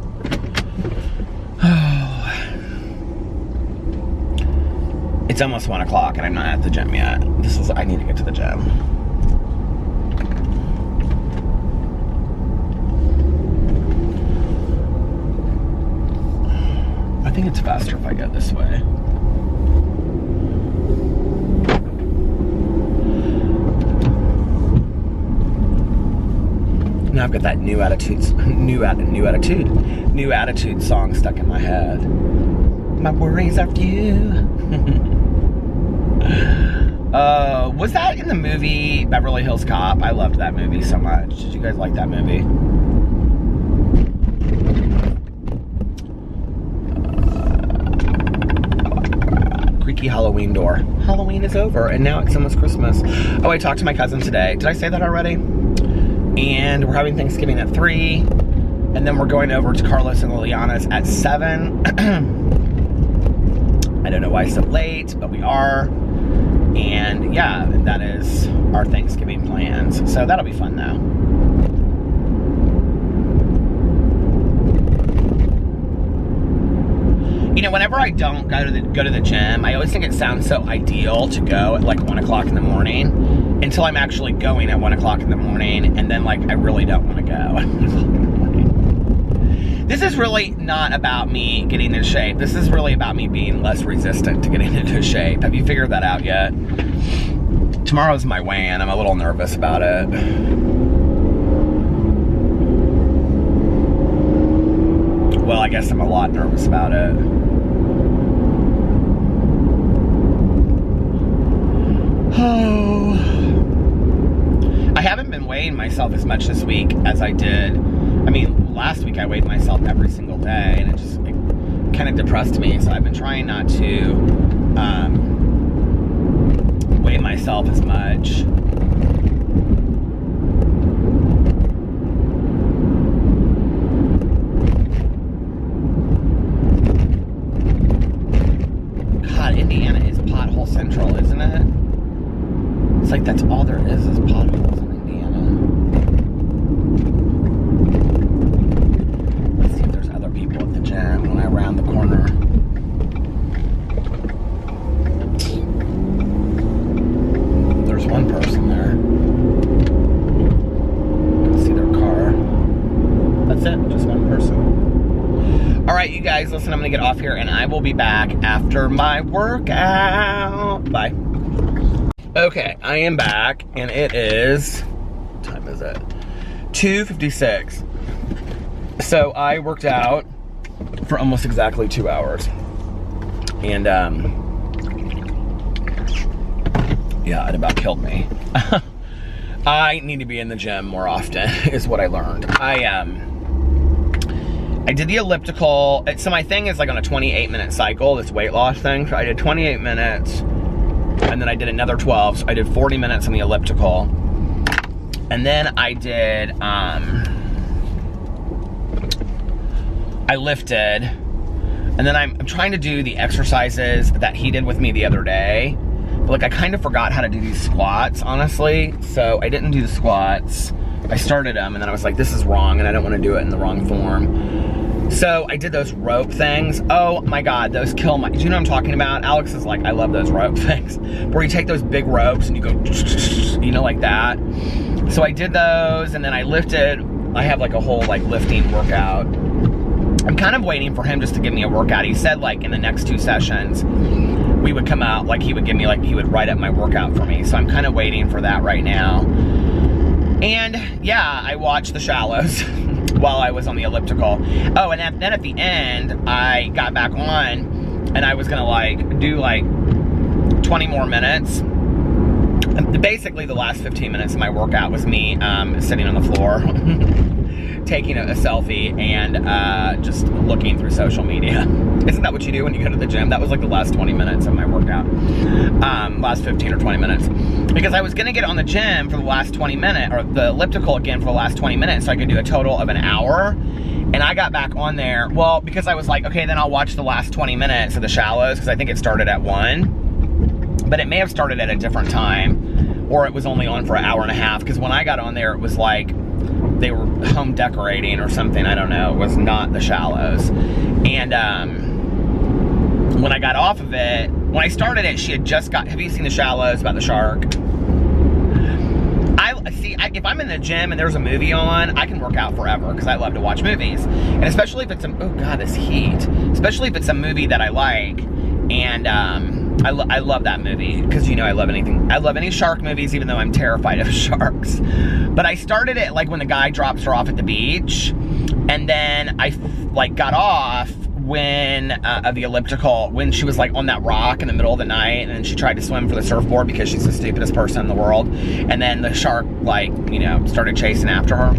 It's almost 1 o'clock and I'm not at the gym yet. I need to get to the gym. I think it's faster if I go this way. Now I've got that new attitude song stuck in my head. My worries are few. Was that in the movie Beverly Hills Cop? I loved that movie so much. Did you guys like that movie? Creaky Halloween door. Halloween is over and now it's almost Christmas. Oh, I talked to my cousin today. Did I say that already? And we're having Thanksgiving at 3, and then we're going over to Carlos and Liliana's at 7. I don't know why so late, but we are. And yeah, that is our Thanksgiving plans. So that'll be fun though. You know, whenever I don't go to the gym, I always think it sounds so ideal to go at like 1 o'clock in the morning. Until I'm actually going at 1 o'clock in the morning, and then, like, I really don't want to go at 1 o'clock in the morning. This is really not about me getting into shape. This is really about me being less resistant to getting into shape. Have you figured that out yet? Tomorrow's my weigh-in. I'm a little nervous about it. I guess I'm a lot nervous about it. Oh. I haven't been weighing myself as much this week as I did. I mean, last week I weighed myself every single day, and it just kind of depressed me. So I've been trying not to weigh myself as much. God, Indiana is pothole central, isn't it? It's like that's all there is potholes in Indiana. Let's see if there's other people at the gym when I round the corner. There's one person there. I can see their car. That's it, just one person. All right, you guys, listen, I'm gonna get off here and I will be back after my workout. Bye. Okay, I am back, and it is, what time is it? 2:56. So I worked out for almost exactly 2 hours. And, yeah, it about killed me. I need to be in the gym more often, is what I learned. I did the elliptical. So my thing is like on a 28-minute cycle, this weight loss thing. So I did 28 minutes. And then I did another 12, so I did 40 minutes on the elliptical. And then I did, I lifted. And then I'm trying to do the exercises that he did with me the other day. But like I kind of forgot how to do these squats, honestly. So I didn't do the squats. I started them and then I was like, this is wrong and I don't want to do it in the wrong form. So I did those rope things. Oh my God, those kill my, do you know what I'm talking about? Alex is like, I love those rope things. Where you take those big ropes and you go, you know, like that. So I did those and then I lifted. I have like a whole like lifting workout. I'm kind of waiting for him just to give me a workout. He said like in the next 2 sessions, we would come out, like he would give me, like he would write up my workout for me. So I'm kind of waiting for that right now. And yeah, I watched The Shallows while I was on the elliptical. Oh, and then at the end, I got back on and I was gonna like do like 20 more minutes. And basically the last 15 minutes of my workout was me sitting on the floor, taking a selfie and just looking through social media. Isn't that what you do when you go to the gym? That was like the last 20 minutes of my workout. Last 15 or 20 minutes. Because I was gonna get on the gym for the last 20 minutes, or the elliptical again for the last 20 minutes, so I could do a total of an hour. And I got back on there, well, because I was like, okay, then I'll watch the last 20 minutes of The Shallows, because I think it started at 1. But it may have started at a different time, or it was only on for an hour and a half, because when I got on there, it was like, they were home decorating or something, I don't know. It was not The Shallows. And when I got off of it, when I started it, she had just got, have you seen The Shallows about the shark? If I'm in the gym and there's a movie on, I can work out forever because I love to watch movies. And especially if it's oh God, this heat. Especially if it's a movie that I like. And I love that movie because, you know, I love any shark movies, even though I'm terrified of sharks. But I started it like when the guy drops her off at the beach, and then I like got off when of the elliptical when she was like on that rock in the middle of the night, and then she tried to swim for the surfboard because she's the stupidest person in the world, and then the shark, like, you know, started chasing after her.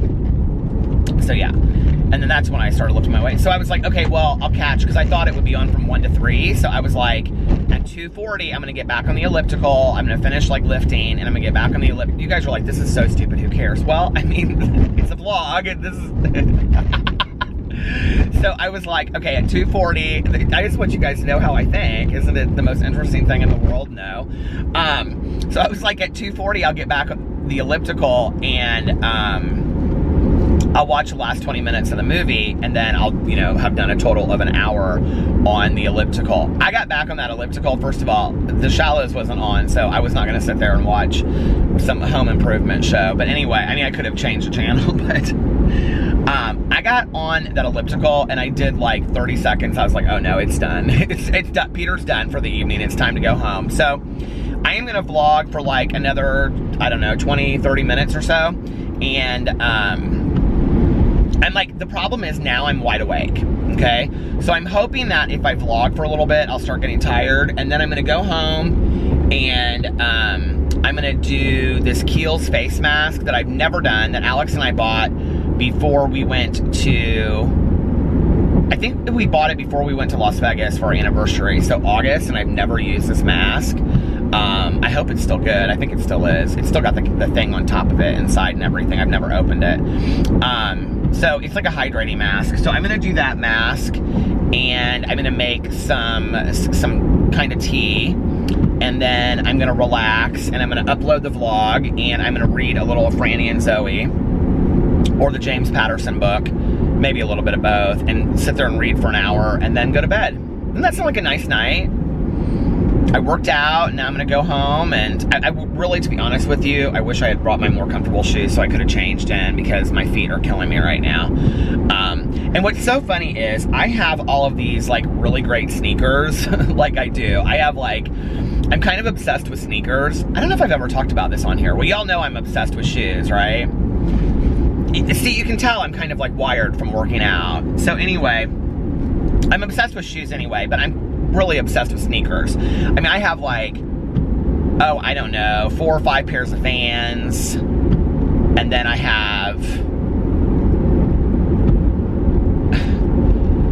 So yeah. And then that's when I started lifting my weight. So I was like, okay, well, I'll catch, because I thought it would be on from 1 to 3. So I was like, at 2:40, I'm gonna get back on the elliptical. I'm gonna finish like lifting, and I'm gonna get back on the elliptical. You guys are like, this is so stupid. Who cares? Well, I mean, it's a vlog. And this is. So I was like, okay, at 2:40. I just want you guys to know how I think. Isn't it the most interesting thing in the world? No. So I was like, at 2:40, I'll get back on the elliptical, and I'll watch the last 20 minutes of the movie, and then I'll, you know, have done a total of an hour on the elliptical. I got back on that elliptical. First of all, The Shallows wasn't on, so I was not going to sit there and watch some home improvement show. But anyway, I mean, I could have changed the channel, but I got on that elliptical, and I did like 30 seconds. I was like, oh no, it's done. It's done. Peter's done for the evening. It's time to go home. So I am going to vlog for like another, I don't know, 20, 30 minutes or so. And like, the problem is now I'm wide awake. Okay, so I'm hoping that if I vlog for a little bit, I'll start getting tired, and then I'm gonna go home and I'm gonna do this Kiehl's face mask that I've never done, that Alex and I bought before we went to, I think we bought it before we went to Las Vegas for our anniversary, so August, and I've never used this mask. I hope it's still good. I think it still is. It's still got the thing on top of it inside and everything. I've never opened it. So it's like a hydrating mask. So I'm gonna do that mask, and I'm gonna make some kind of tea, and then I'm gonna relax, and I'm gonna upload the vlog, and I'm gonna read a little of Franny and Zoe, or the James Patterson book, maybe a little bit of both, and sit there and read for an hour, and then go to bed. Doesn't that sound like a nice night? I worked out, and now I'm gonna go home, and I really, to be honest with you, I wish I had brought my more comfortable shoes so I could have changed in, because my feet are killing me right now. And what's so funny is I have all of these like really great sneakers. Like I do. I have like, I'm kind of obsessed with sneakers. I don't know if I've ever talked about this on here. Well, y'all know I'm obsessed with shoes, right? See, you can tell I'm kind of like wired from working out. So anyway, I'm obsessed with shoes anyway, but I'm really obsessed with sneakers. I mean, I have like, oh, I don't know, 4 or 5 pairs of Vans, and then I have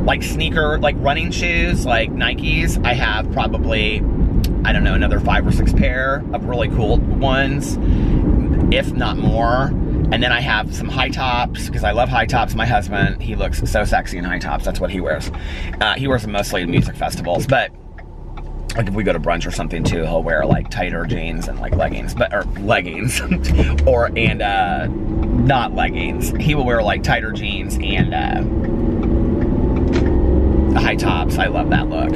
like running shoes, like Nikes. I have probably, I don't know, another 5 or 6 pair of really cool ones, if not more. And then I have some high tops, because I love high tops. My husband, he looks so sexy in high tops. That's what he wears. He wears them mostly at music festivals, but like if we go to brunch or something too, he'll wear like tighter jeans and like leggings, or leggings, not leggings. He will wear like tighter jeans and high tops. I love that look.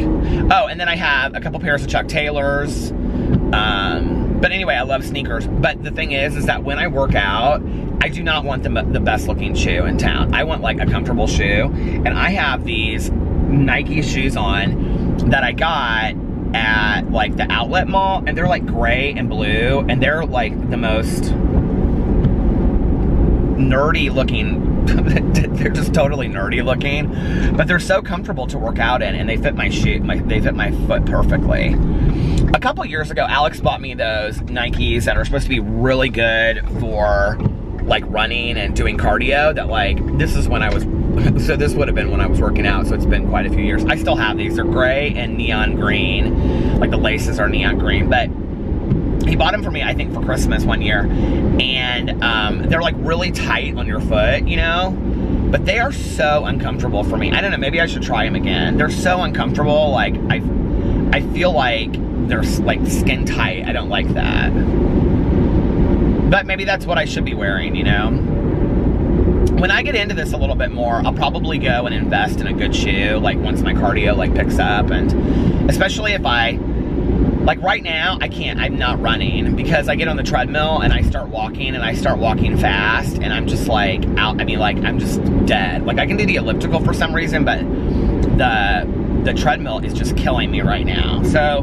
Oh, and then I have a couple pairs of Chuck Taylors. But anyway, I love sneakers. But the thing is that when I work out, I do not want the best looking shoe in town. I want like a comfortable shoe. And I have these Nike shoes on that I got at like the outlet mall, and they're like gray and blue, and they're like the most nerdy looking. They're just totally nerdy looking, but they're so comfortable to work out in, and they fit my shoe. They fit my foot perfectly. A couple years ago, Alex bought me those Nikes that are supposed to be really good for like running and doing cardio. That like, this is when I was, so this would have been when I was working out, so it's been quite a few years. I still have these. They're gray and neon green. Like the laces are neon green, but he bought them for me, I think, for Christmas one year. And they're like really tight on your foot, you know? But they are so uncomfortable for me. I don't know, maybe I should try them again. They're so uncomfortable. Like, I feel like they're like skin tight. I don't like that. But maybe that's what I should be wearing, you know? When I get into this a little bit more, I'll probably go and invest in a good shoe, like once my cardio like picks up, and especially if like right now, I'm not running, because I get on the treadmill and I start walking fast, and I'm just like out, I mean like I'm just dead. Like I can do the elliptical for some reason, but the treadmill is just killing me right now. So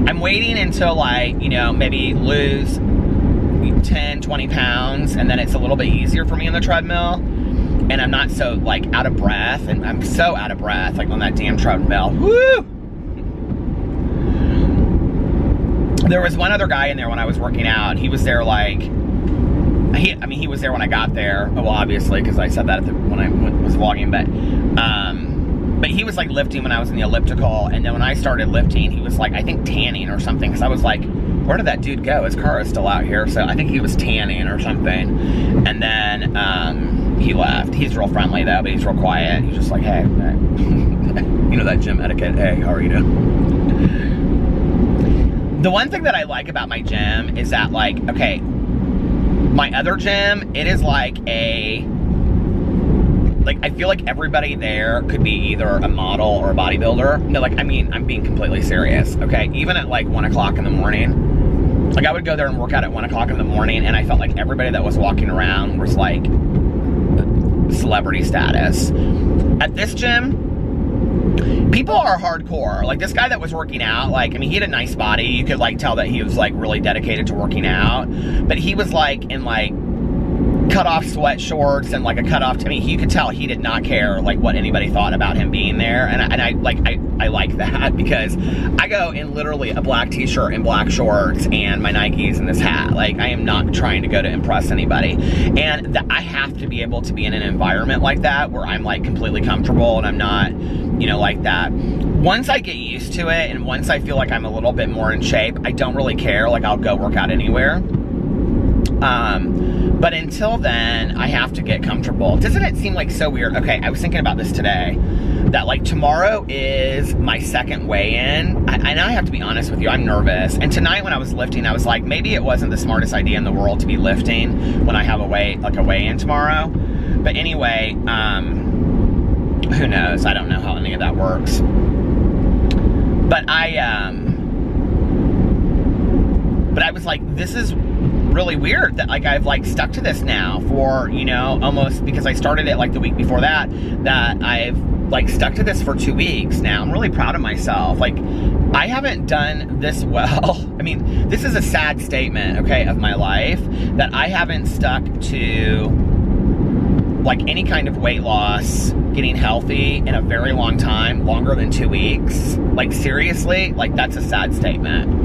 I'm waiting until like, you know, maybe lose 10, 20 pounds, and then it's a little bit easier for me on the treadmill, and I'm not so like out of breath, and I'm so out of breath like on that damn treadmill. Woo! There was one other guy in there when I was working out. He was there like, he was there when I got there. Well, obviously, because I said that when I was vlogging, but he was like lifting when I was in the elliptical, and then when I started lifting, he was like, I think tanning or something, because I was like, where did that dude go? His car is still out here, so I think he was tanning or something. And then he left. He's real friendly though, but he's real quiet. He's just like, hey, you know that gym etiquette, hey, how are you doing? The one thing that I like about my gym is that, like, okay, my other gym, it is like I feel like everybody there could be either a model or a bodybuilder. No, like, I mean, I'm being completely serious, okay? Even at like 1 o'clock in the morning, like I would go there and work out at 1 o'clock in the morning, and I felt like everybody that was walking around was like celebrity status. At this gym, people are hardcore. Like this guy that was working out, like, I mean, he had a nice body. You could like tell that he was like really dedicated to working out, but he was like in like cut off sweat shorts and like a cut off, I mean, you could tell he did not care like what anybody thought about him being there. And I like that because I go in literally a black t-shirt and black shorts and my Nikes and this hat. Like, I am not trying to go to impress anybody. And I have to be able to be in an environment like that where I'm like completely comfortable and I'm not, you know, like that. Once I get used to it and once I feel like I'm a little bit more in shape, I don't really care. Like, I'll go work out anywhere. But until then, I have to get comfortable. Doesn't it seem like so weird? Okay, I was thinking about this today, that like tomorrow is my second weigh-in. And I have to be honest with you, I'm nervous. And tonight when I was lifting, I was like, maybe it wasn't the smartest idea in the world to be lifting when I have a weigh-in tomorrow. But anyway, who knows? I don't know how any of that works. But I was like, this is really weird that like I've like stuck to this now for, you know, almost, because I started it like the week before that I've like stuck to this for 2 weeks now. I'm really proud of myself. Like, I haven't done this well. I mean, this is a sad statement, okay, of my life, that I haven't stuck to like any kind of weight loss, getting healthy in a very long time, longer than 2 weeks. Like, seriously, like, that's a sad statement.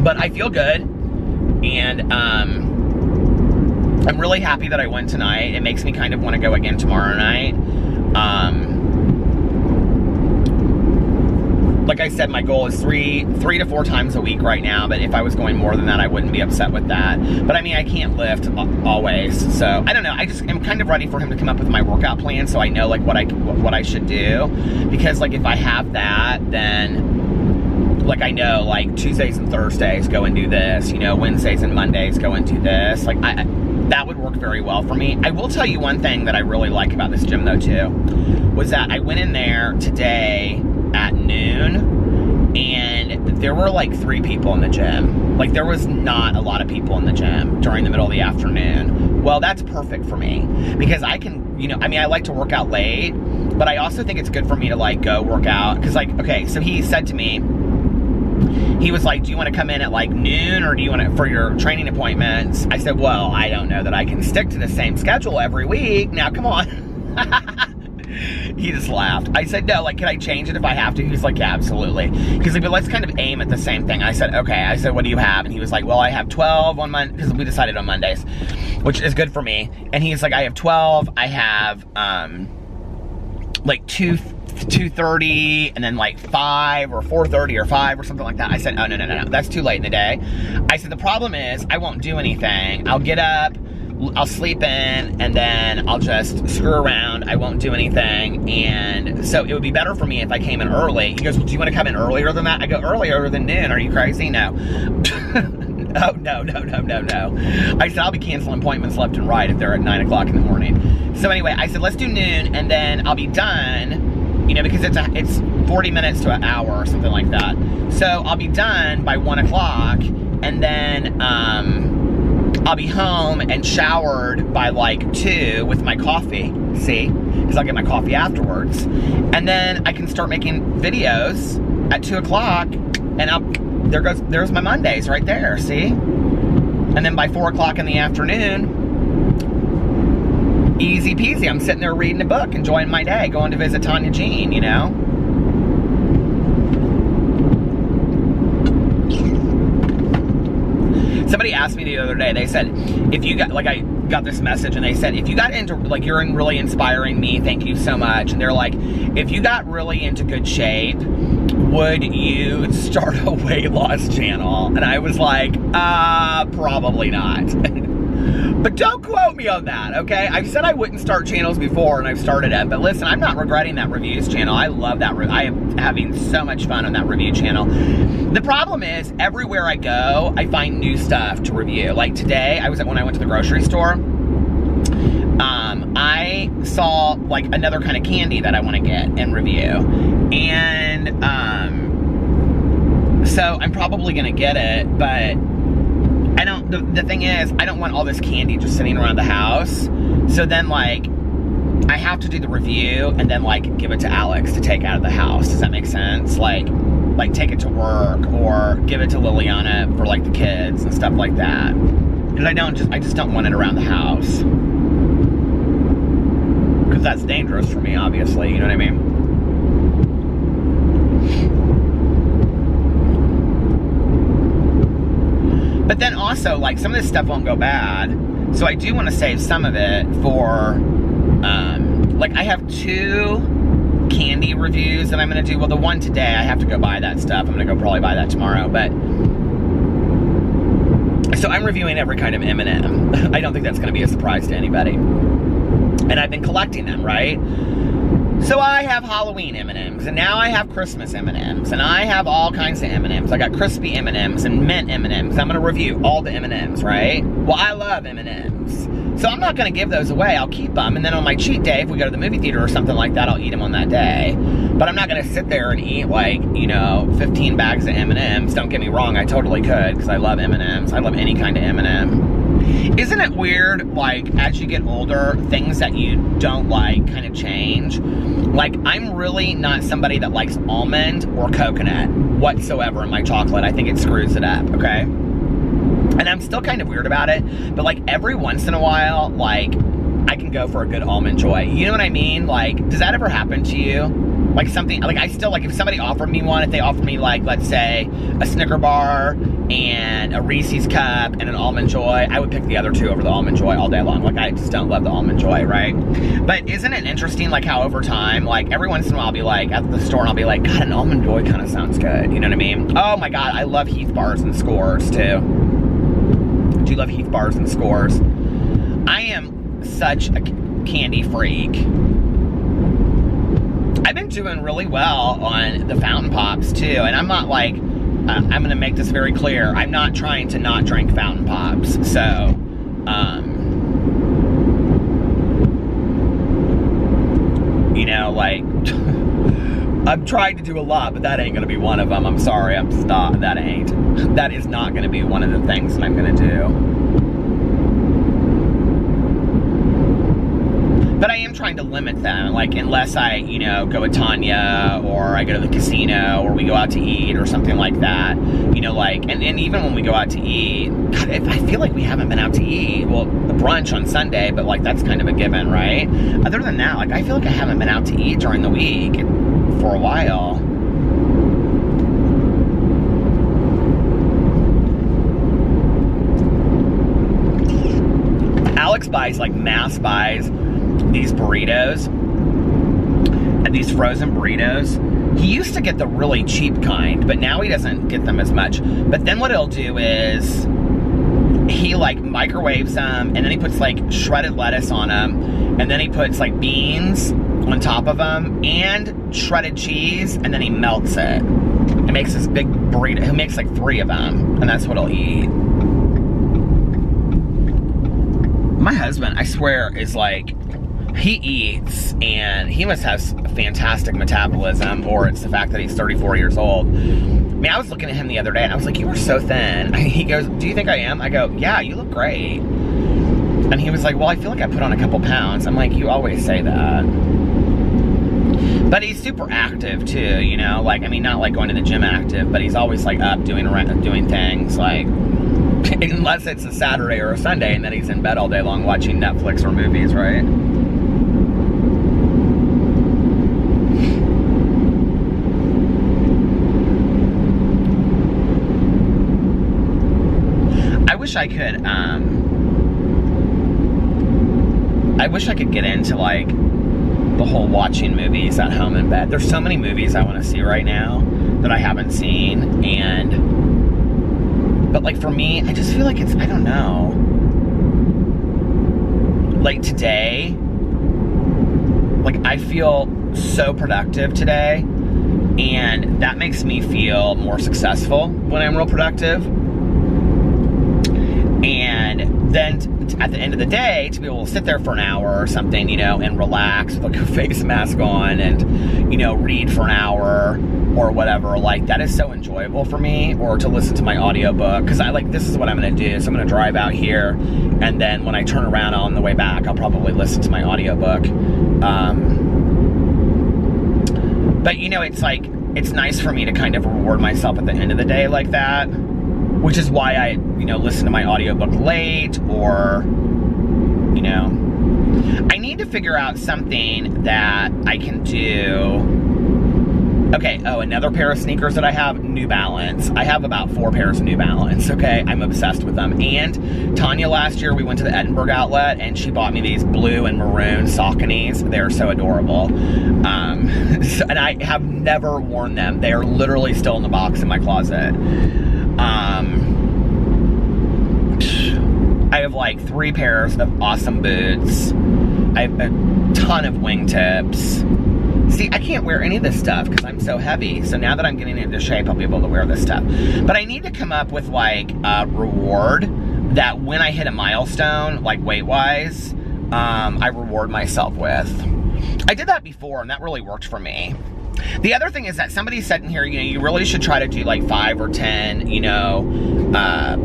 But I feel good, and I'm really happy that I went tonight. It makes me kind of want to go again tomorrow night. Like I said, my goal is three to 4 times a week right now, but if I was going more than that, I wouldn't be upset with that. But I mean, I can't lift always, so I don't know. I just am kind of ready for him to come up with my workout plan so I know like what I should do, because like if I have that, then like I know like Tuesdays and Thursdays go and do this, you know, Wednesdays and Mondays go and do this. Like that would work very well for me. I will tell you one thing that I really like about this gym though too, was that I went in there today at noon and there were like 3 people in the gym. Like, there was not a lot of people in the gym during the middle of the afternoon. Well, that's perfect for me because I can, you know, I mean, I like to work out late, but I also think it's good for me to like go work out. Cause like, okay, so he said to me, he was like, do you want to come in at like noon or do you want to, for your training appointments? I said, well, I don't know that I can stick to the same schedule every week. Now, come on. He just laughed. I said, no, like, can I change it if I have to? He's like, yeah, absolutely. He's like, but let's kind of aim at the same thing. I said, okay. I said, what do you have? And he was like, well, I have 12 on Monday, because we decided on Mondays, which is good for me. And he's like, I have 12. I have, like 2:30 and then like 5 or 4:30 or 5 or something like that. I said, oh, no, that's too late in the day. I said, the problem is I won't do anything. I'll get up, I'll sleep in, and then I'll just screw around. I won't do anything. And so it would be better for me if I came in early. He goes, well, do you want to come in earlier than that? I go, earlier than noon? Are you crazy? No. Oh, no. I said, I'll be canceling appointments left and right if they're at 9 o'clock in the morning. So anyway, I said, let's do noon, and then I'll be done, you know, because it's 40 minutes to an hour or something like that. So I'll be done by 1 o'clock, and then I'll be home and showered by like 2 with my coffee, see? Because I'll get my coffee afterwards. And then I can start making videos at 2 o'clock, and there's my Mondays right there, see? And then by 4 o'clock in the afternoon, easy peasy, I'm sitting there reading a book, enjoying my day, going to visit Tanya Jean, you know? Somebody asked me the other day, they said, if you got, like I got this message and they said, if you got into, like, you're really inspiring me, thank you so much. And they're like, if you got really into good shape, would you start a weight loss channel? And I was like, probably not. But don't quote me on that, okay? I've said I wouldn't start channels before, and I've started it. But listen, I'm not regretting that reviews channel. I love that. I am having so much fun on that review channel. The problem is, everywhere I go, I find new stuff to review. Like today, when I went to the grocery store, I saw like another kind of candy that I want to get and review. And so I'm probably gonna get it, but I don't, the thing is, I don't want all this candy just sitting around the house. So then, like, I have to do the review and then, like, give it to Alex to take out of the house. Does that make sense? Like, like take it to work or give it to Liliana for like the kids and stuff like that. And I just don't want it around the house. Because that's dangerous for me, obviously, you know what I mean? But then also, like, some of this stuff won't go bad. So I do want to save some of it for, like, I have 2 candy reviews that I'm going to do. Well, the one today, I have to go buy that stuff. I'm going to go probably buy that tomorrow. But, so I'm reviewing every kind of M&M. I don't think that's going to be a surprise to anybody. And I've been collecting them, right? So I have Halloween M&Ms, and now I have Christmas M&Ms, and I have all kinds of M&Ms. I got crispy M&Ms and mint M&Ms. I'm going to review all the M&Ms, right? Well, I love M&Ms. So I'm not going to give those away. I'll keep them, and then on my cheat day, if we go to the movie theater or something like that, I'll eat them on that day. But I'm not going to sit there and eat, like, you know, 15 bags of M&Ms. Don't get me wrong, I totally could, because I love M&Ms. I love any kind of M&M. Isn't it weird, like, as you get older, things that you don't like kind of change? Like, I'm really not somebody that likes almond or coconut whatsoever in my chocolate. I think it screws it up, okay? And I'm still kind of weird about it, but, like, every once in a while, like, I can go for a good Almond Joy. You know what I mean? Like, does that ever happen to you? Like, something, like, I still, like, if somebody offered me one, if they offered me, like, let's say, a Snicker bar and a Reese's cup and an Almond Joy, I would pick the other 2 over the Almond Joy all day long. Like, I just don't love the Almond Joy, right? But isn't it interesting, like, how over time, like, every once in a while I'll be, like, at the store and I'll be like, God, an Almond Joy kind of sounds good. You know what I mean? Oh, my God, I love Heath bars and Scores, too. Do you love Heath bars and Scores? I am such a candy freak. I've been doing really well on the Fountain Pops, too. And I'm not, like, I'm going to make this very clear. I'm not trying to not drink Fountain Pops. So, you know, like, I've tried to do a lot, but that ain't going to be one of them. I'm sorry. I'm just not. That is not going to be one of the things that I'm going to do. But I am trying to limit them, like, unless I, you know, go with Tanya, or I go to the casino, or we go out to eat, or something like that. You know, like, and even when we go out to eat, God, I feel like we haven't been out to eat. Well, the brunch on Sunday, but, like, that's kind of a given, right? Other than that, like, I feel like I haven't been out to eat during the week for a while. Alex buys, like, mass buys these burritos and these frozen burritos. He used to get the really cheap kind, but now he doesn't get them as much. But then what he'll do is he, like, microwaves them, and then he puts, like, shredded lettuce on them, and then he puts, like, beans on top of them and shredded cheese, and then he melts it. It makes this big burrito. He makes, like, 3 of them, and that's what he'll eat. My husband, I swear, is like, he eats, and he must have fantastic metabolism, or it's the fact that he's 34 years old. I mean, I was looking at him the other day, and I was like, you are so thin. He goes, do you think I am? I go, yeah, you look great. And he was like, well, I feel like I put on a couple pounds. I'm like, you always say that. But he's super active, too, you know? Like, I mean, not like going to the gym active, but he's always, like, up doing things, like, unless it's a Saturday or a Sunday, and then he's in bed all day long watching Netflix or movies, right? I wish I could get into, like, the whole watching movies at home in bed. There's so many movies I want to see right now that I haven't seen, but, like, for me, I just feel like it's, I don't know. Like, today, like, I feel so productive today, and that makes me feel more successable when I'm real productive. And then at the end of the day, to be able to sit there for an hour or something, you know, and relax with, like, a face mask on and, you know, read for an hour or whatever, like, that is so enjoyable for me. Or to listen to my audiobook, because I, like, this is what I'm going to do. So I'm going to drive out here, and then when I turn around on the way back, I'll probably listen to my audiobook. But, you know, it's like, it's nice for me to kind of reward myself at the end of the day like that, which is why I, listen to my audiobook late, or, I need to figure out something that I can do. Okay, another pair of sneakers that I have, New Balance. I have about 4 pairs of New Balance, okay? I'm obsessed with them. And Tanya, last year, we went to the Edinburgh outlet, and she bought me these blue and maroon Sauconys. They're so adorable. And I have never worn them. They are literally still in the box in my closet. I have like 3 pairs of awesome boots. I have a ton of wingtips. See, I can't wear any of this stuff because I'm so heavy. So now that I'm getting into shape, I'll be able to wear this stuff. But I need to come up with like a reward that when I hit a milestone, like weight-wise, I reward myself with. I did that before and that really worked for me. The other thing is that somebody said in here, you really should try to do like 5 or 10,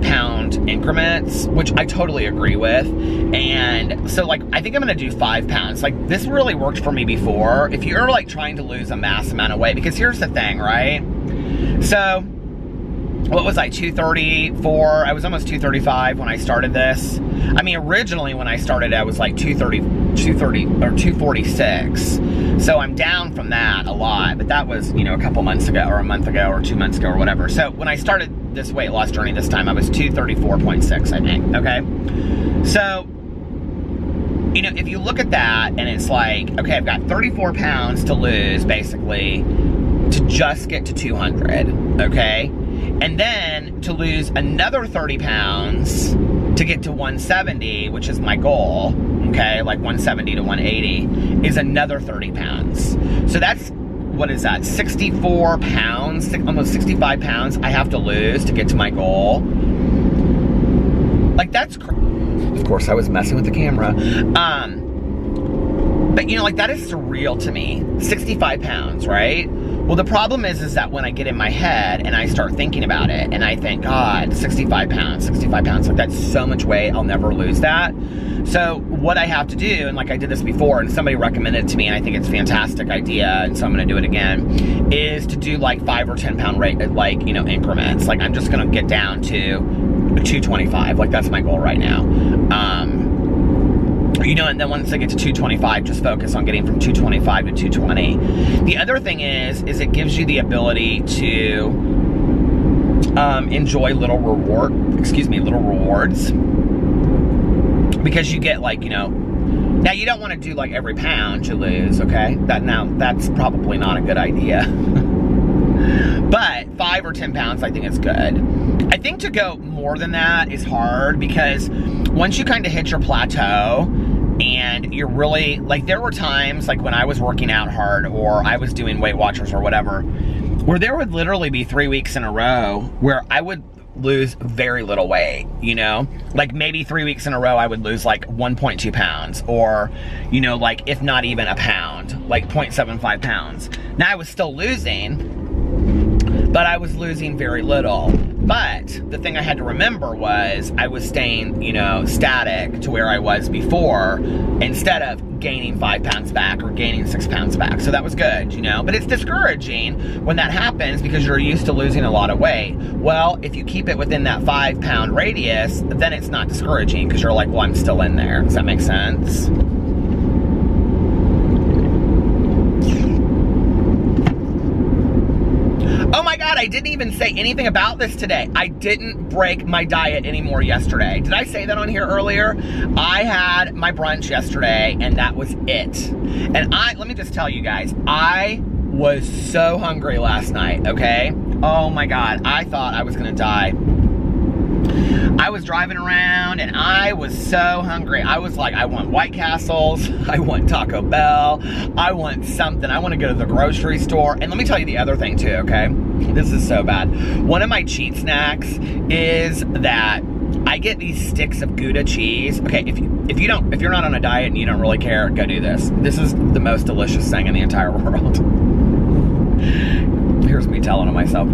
pound increments, which I totally agree with. And so like, I think I'm going to do 5 pounds. Like this really worked for me before. If you're like trying to lose a mass amount of weight, because here's the thing, right? So what was I, 234? I was almost 235 when I started this. I mean, originally when I started, I was like 230 or 246. So I'm down from that a lot, but that was, a couple months ago or a month ago or 2 months ago or whatever. So when I started this weight loss journey this time, I was 234.6, I think, okay? So, if you look at that and it's like, okay, I've got 34 pounds to lose basically to just get to 200, okay? And then to lose another 30 pounds to get to 170, which is my goal, okay, like 170 to 180, is another 30 pounds. So that's, what is that, 64 pounds, almost 65 pounds I have to lose to get to my goal. Like that's, of course I was messing with the camera. But like that is surreal to me, 65 pounds, right? Well, the problem is that when I get in my head and I start thinking about it and I think, God, 65 pounds, like that's so much weight, I'll never lose that. So what I have to do, and like I did this before and somebody recommended it to me and I think it's a fantastic idea and so I'm gonna do it again, is to do like 5 or 10 pound rate, like, increments. Like I'm just gonna get down to 225, like that's my goal right now. And then once I get to 225, just focus on getting from 225 to 220. The other thing is it gives you the ability to enjoy little rewards. Because you get like, now you don't want to do like every pound you lose, okay? That's probably not a good idea. But 5 or 10 pounds, I think it's good. I think to go more than that is hard because once you kind of hit your plateau, and you're really, like there were times like when I was working out hard or I was doing Weight Watchers or whatever, where there would literally be 3 weeks in a row where I would lose very little weight, like maybe 3 weeks in a row I would lose like 1.2 pounds or, like if not even a pound, like 0.75 pounds. Now I was still losing, but I was losing very little. But the thing I had to remember was I was staying, static to where I was before instead of gaining 5 pounds back or gaining 6 pounds back. So that was good, But it's discouraging when that happens because you're used to losing a lot of weight. Well, if you keep it within that 5 pound radius, then it's not discouraging because you're like, well, I'm still in there. Does that make sense? Oh my God, I didn't even say anything about this today. I didn't break my diet anymore yesterday. Did I say that on here earlier? I had my brunch yesterday and that was it. And let me just tell you guys, I was so hungry last night, okay? Oh my God, I thought I was gonna die. I was driving around and I was so hungry. I was like, I want White Castles, I want Taco Bell, I want something. I want to go to the grocery store. And let me tell you the other thing too, okay? This is so bad. One of my cheat snacks is that I get these sticks of Gouda cheese. Okay, if you're not on a diet and you don't really care, go do this. This is the most delicious thing in the entire world. Here's me telling on myself.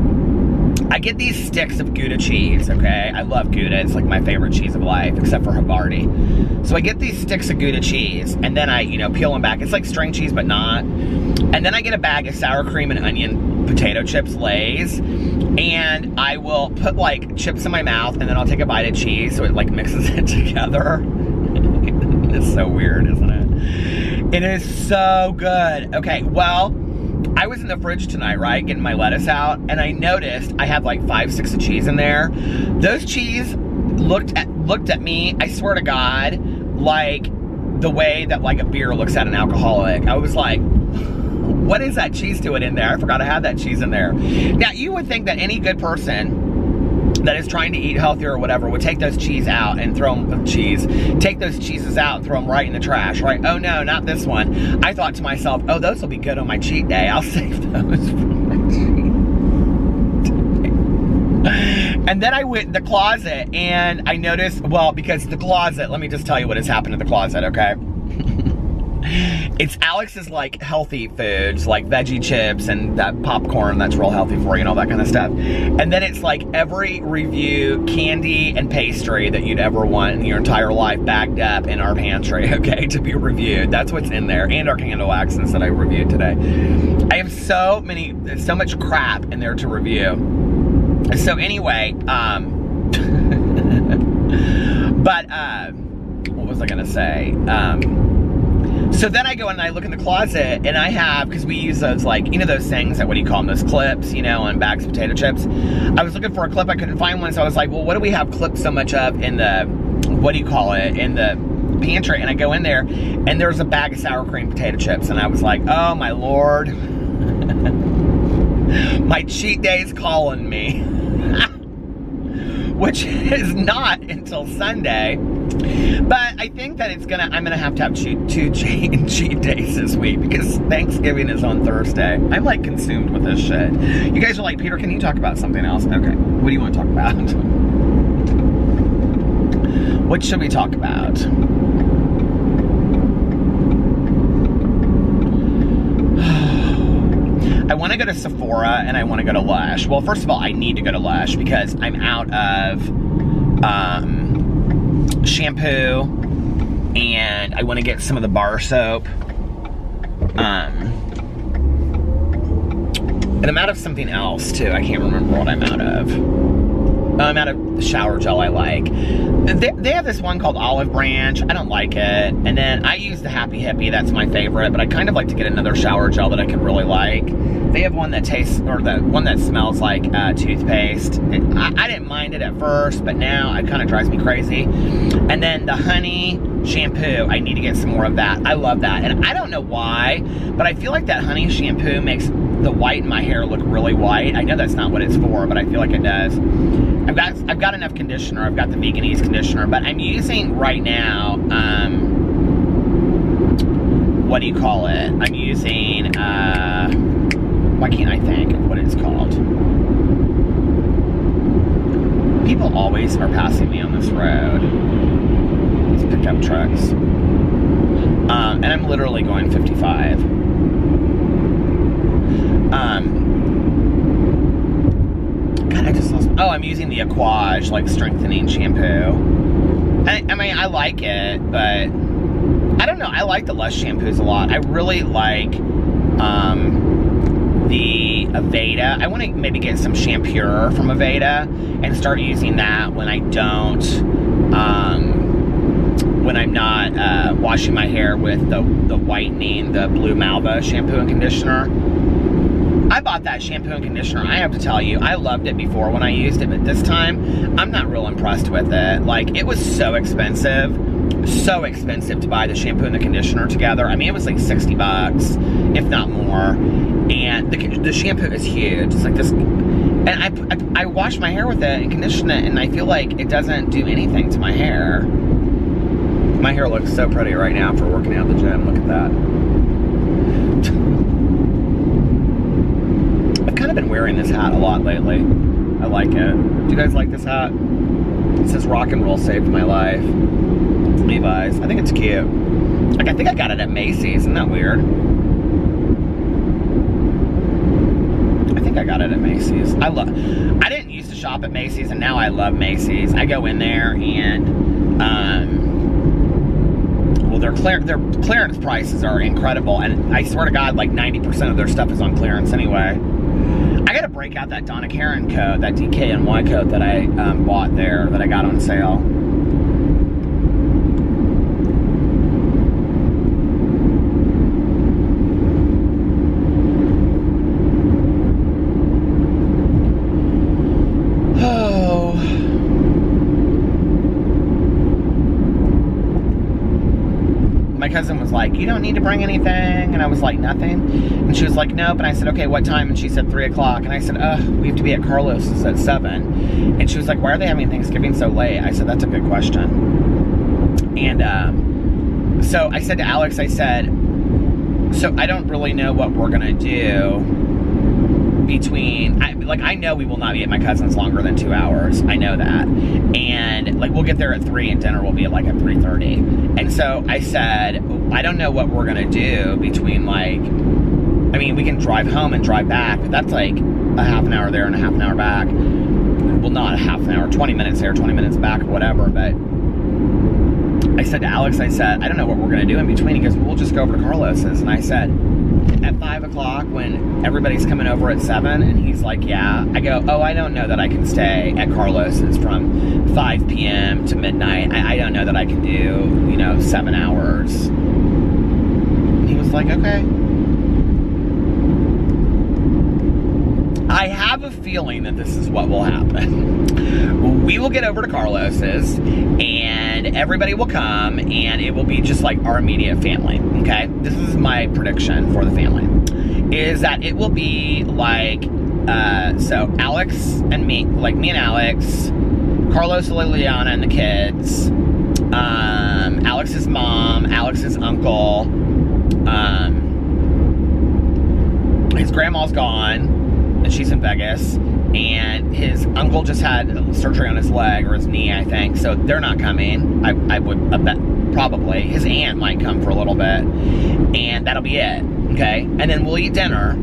I get these sticks of Gouda cheese, okay? I love Gouda. It's like my favorite cheese of life, except for Havarti. So I get these sticks of Gouda cheese, and then I, peel them back. It's like string cheese, but not. And then I get a bag of sour cream and onion potato chips, Lay's, and I will put like chips in my mouth, and then I'll take a bite of cheese so it like mixes it together. It's so weird, isn't it? It is so good. Okay, well, I was in the fridge tonight, right, getting my lettuce out, and I noticed I had like 5 sticks of cheese in there. Those cheese looked at me, I swear to God, like the way that like a beer looks at an alcoholic. I was like, what is that cheese doing in there? I forgot I had that cheese in there. Now, you would think that any good person that is trying to eat healthier or whatever would take those cheese out and throw them, take those cheeses out and throw them right in the trash, right? Oh no, not this one. I thought to myself, oh, those will be good on my cheat day. I'll save those for my cheat day. And then I went in the closet and I noticed, well, because the closet, let me just tell you what has happened to the closet, okay? It's Alex's like healthy foods, like veggie chips and that popcorn that's real healthy for you and all that kind of stuff. And then it's like every review candy and pastry that you'd ever want in your entire life bagged up in our pantry, okay, to be reviewed. That's what's in there, and our candle waxes that I reviewed today. I have so much crap in there to review. So anyway, what was I gonna say? So then I go and I look in the closet and I have, because we use those like, those things that, what do you call them, those clips, on bags of potato chips. I was looking for a clip, I couldn't find one, so I was like, well, what do we have clips so much of in the, in the pantry? And I go in there and there's a bag of sour cream potato chips, and I was like, oh my Lord. My cheat day's calling me. Which is not until Sunday. But I think that I'm gonna have to have two cheat days this week because Thanksgiving is on Thursday. I'm like consumed with this shit. You guys are like, Peter, can you talk about something else? Okay, what do you want to talk about? What should we talk about? I want to go to Sephora and I want to go to Lush. Well, first of all, I need to go to Lush because I'm out of shampoo and I want to get some of the bar soap. And I'm out of something else too. I can't remember what I'm out of. I'm out of the shower gel I like. They have this one called Olive Branch. I don't like it. And then I use the Happy Hippie. That's my favorite. But I kind of like to get another shower gel that I could really like. They have one that tastes, or the one that smells like toothpaste. I didn't mind it at first, but now it kind of drives me crazy. And then the honey shampoo, I need to get some more of that. I love that. And I don't know why, but I feel like that honey shampoo makes the white in my hair look really white. I know that's not what it's for, but I feel like it does. I've got enough conditioner. I've got the Veganese conditioner, but I'm using right now, what do you call it? I'm using, why can't I think of what it's called? People always are passing me on this road. These pickup trucks. And I'm literally going 55. God, I just lost. Oh, I'm using the Aquage, like, strengthening shampoo. I mean, I like it, but I don't know. I like the Lush shampoos a lot. I really like the Aveda. I want to maybe get some Shampure from Aveda and start using that when I don't, when I'm not washing my hair with the whitening, the Blue Malva shampoo and conditioner. I bought that shampoo and conditioner. I have to tell you, I loved it before when I used it, but this time, I'm not real impressed with it. Like, it was so expensive to buy the shampoo and the conditioner together. I mean, it was like 60 bucks, if not more. And the shampoo is huge. It's like this, and I wash my hair with it and condition it, and I feel like it doesn't do anything to my hair. My hair looks so pretty right now for working out at the gym. Look at that. I've kind of been wearing this hat a lot lately. I like it. Do you guys like this hat? It says rock and roll saved my life. Levi's. I think it's cute. Like, I think I got it at Macy's. Isn't that weird? I think think I got it at Macy's. I didn't used to shop at Macy's, and now I love Macy's. I go in there and, well, their clearance prices are incredible, and I swear to God, like 90% of their stuff is on clearance anyway. I gotta break out that Donna Karan coat, that DKNY coat that I bought there, that I got on sale. My cousin was like, you don't need to bring anything, and I was like, nothing, and she was like, nope, and I said, okay, what time? And she said 3 o'clock, and I said, we have to be at Carlos's at 7, and she was like, why are they having Thanksgiving so late? I said, that's a good question. And so I said to Alex, I said, so I don't really know what we're gonna do between, I know we will not be at my cousin's longer than 2 hours. I know that. And like, we'll get there at 3 and dinner will be at like at 3:30. And so I said, I don't know what we're gonna do between like, I mean, we can drive home and drive back, but that's like a half an hour there and a half an hour back. Well, not a half an hour, 20 minutes there, 20 minutes back or whatever. But I said to Alex, I said, I don't know what we're gonna do in between. He goes, we'll just go over to Carlos's. And I said, at 5 o'clock when everybody's coming over at 7, and he's like, yeah. I go, oh, I don't know that I can stay at Carlos's from 5 p.m. to midnight. I don't know that I can do, 7 hours. And he was like, okay. I have a feeling that this is what will happen. We will get over to Carlos's, and everybody will come, and it will be just like our immediate family, okay? This is my prediction for the family, is that it will be like, so Alex and me, like me and Alex, Carlos, Liliana, and the kids, Alex's mom, Alex's uncle, his grandma's gone, and she's in Vegas, and his uncle just had surgery on his leg or his knee, I think, so they're not coming. I would bet probably. His aunt might come for a little bit, and that'll be it, okay? And then we'll eat dinner.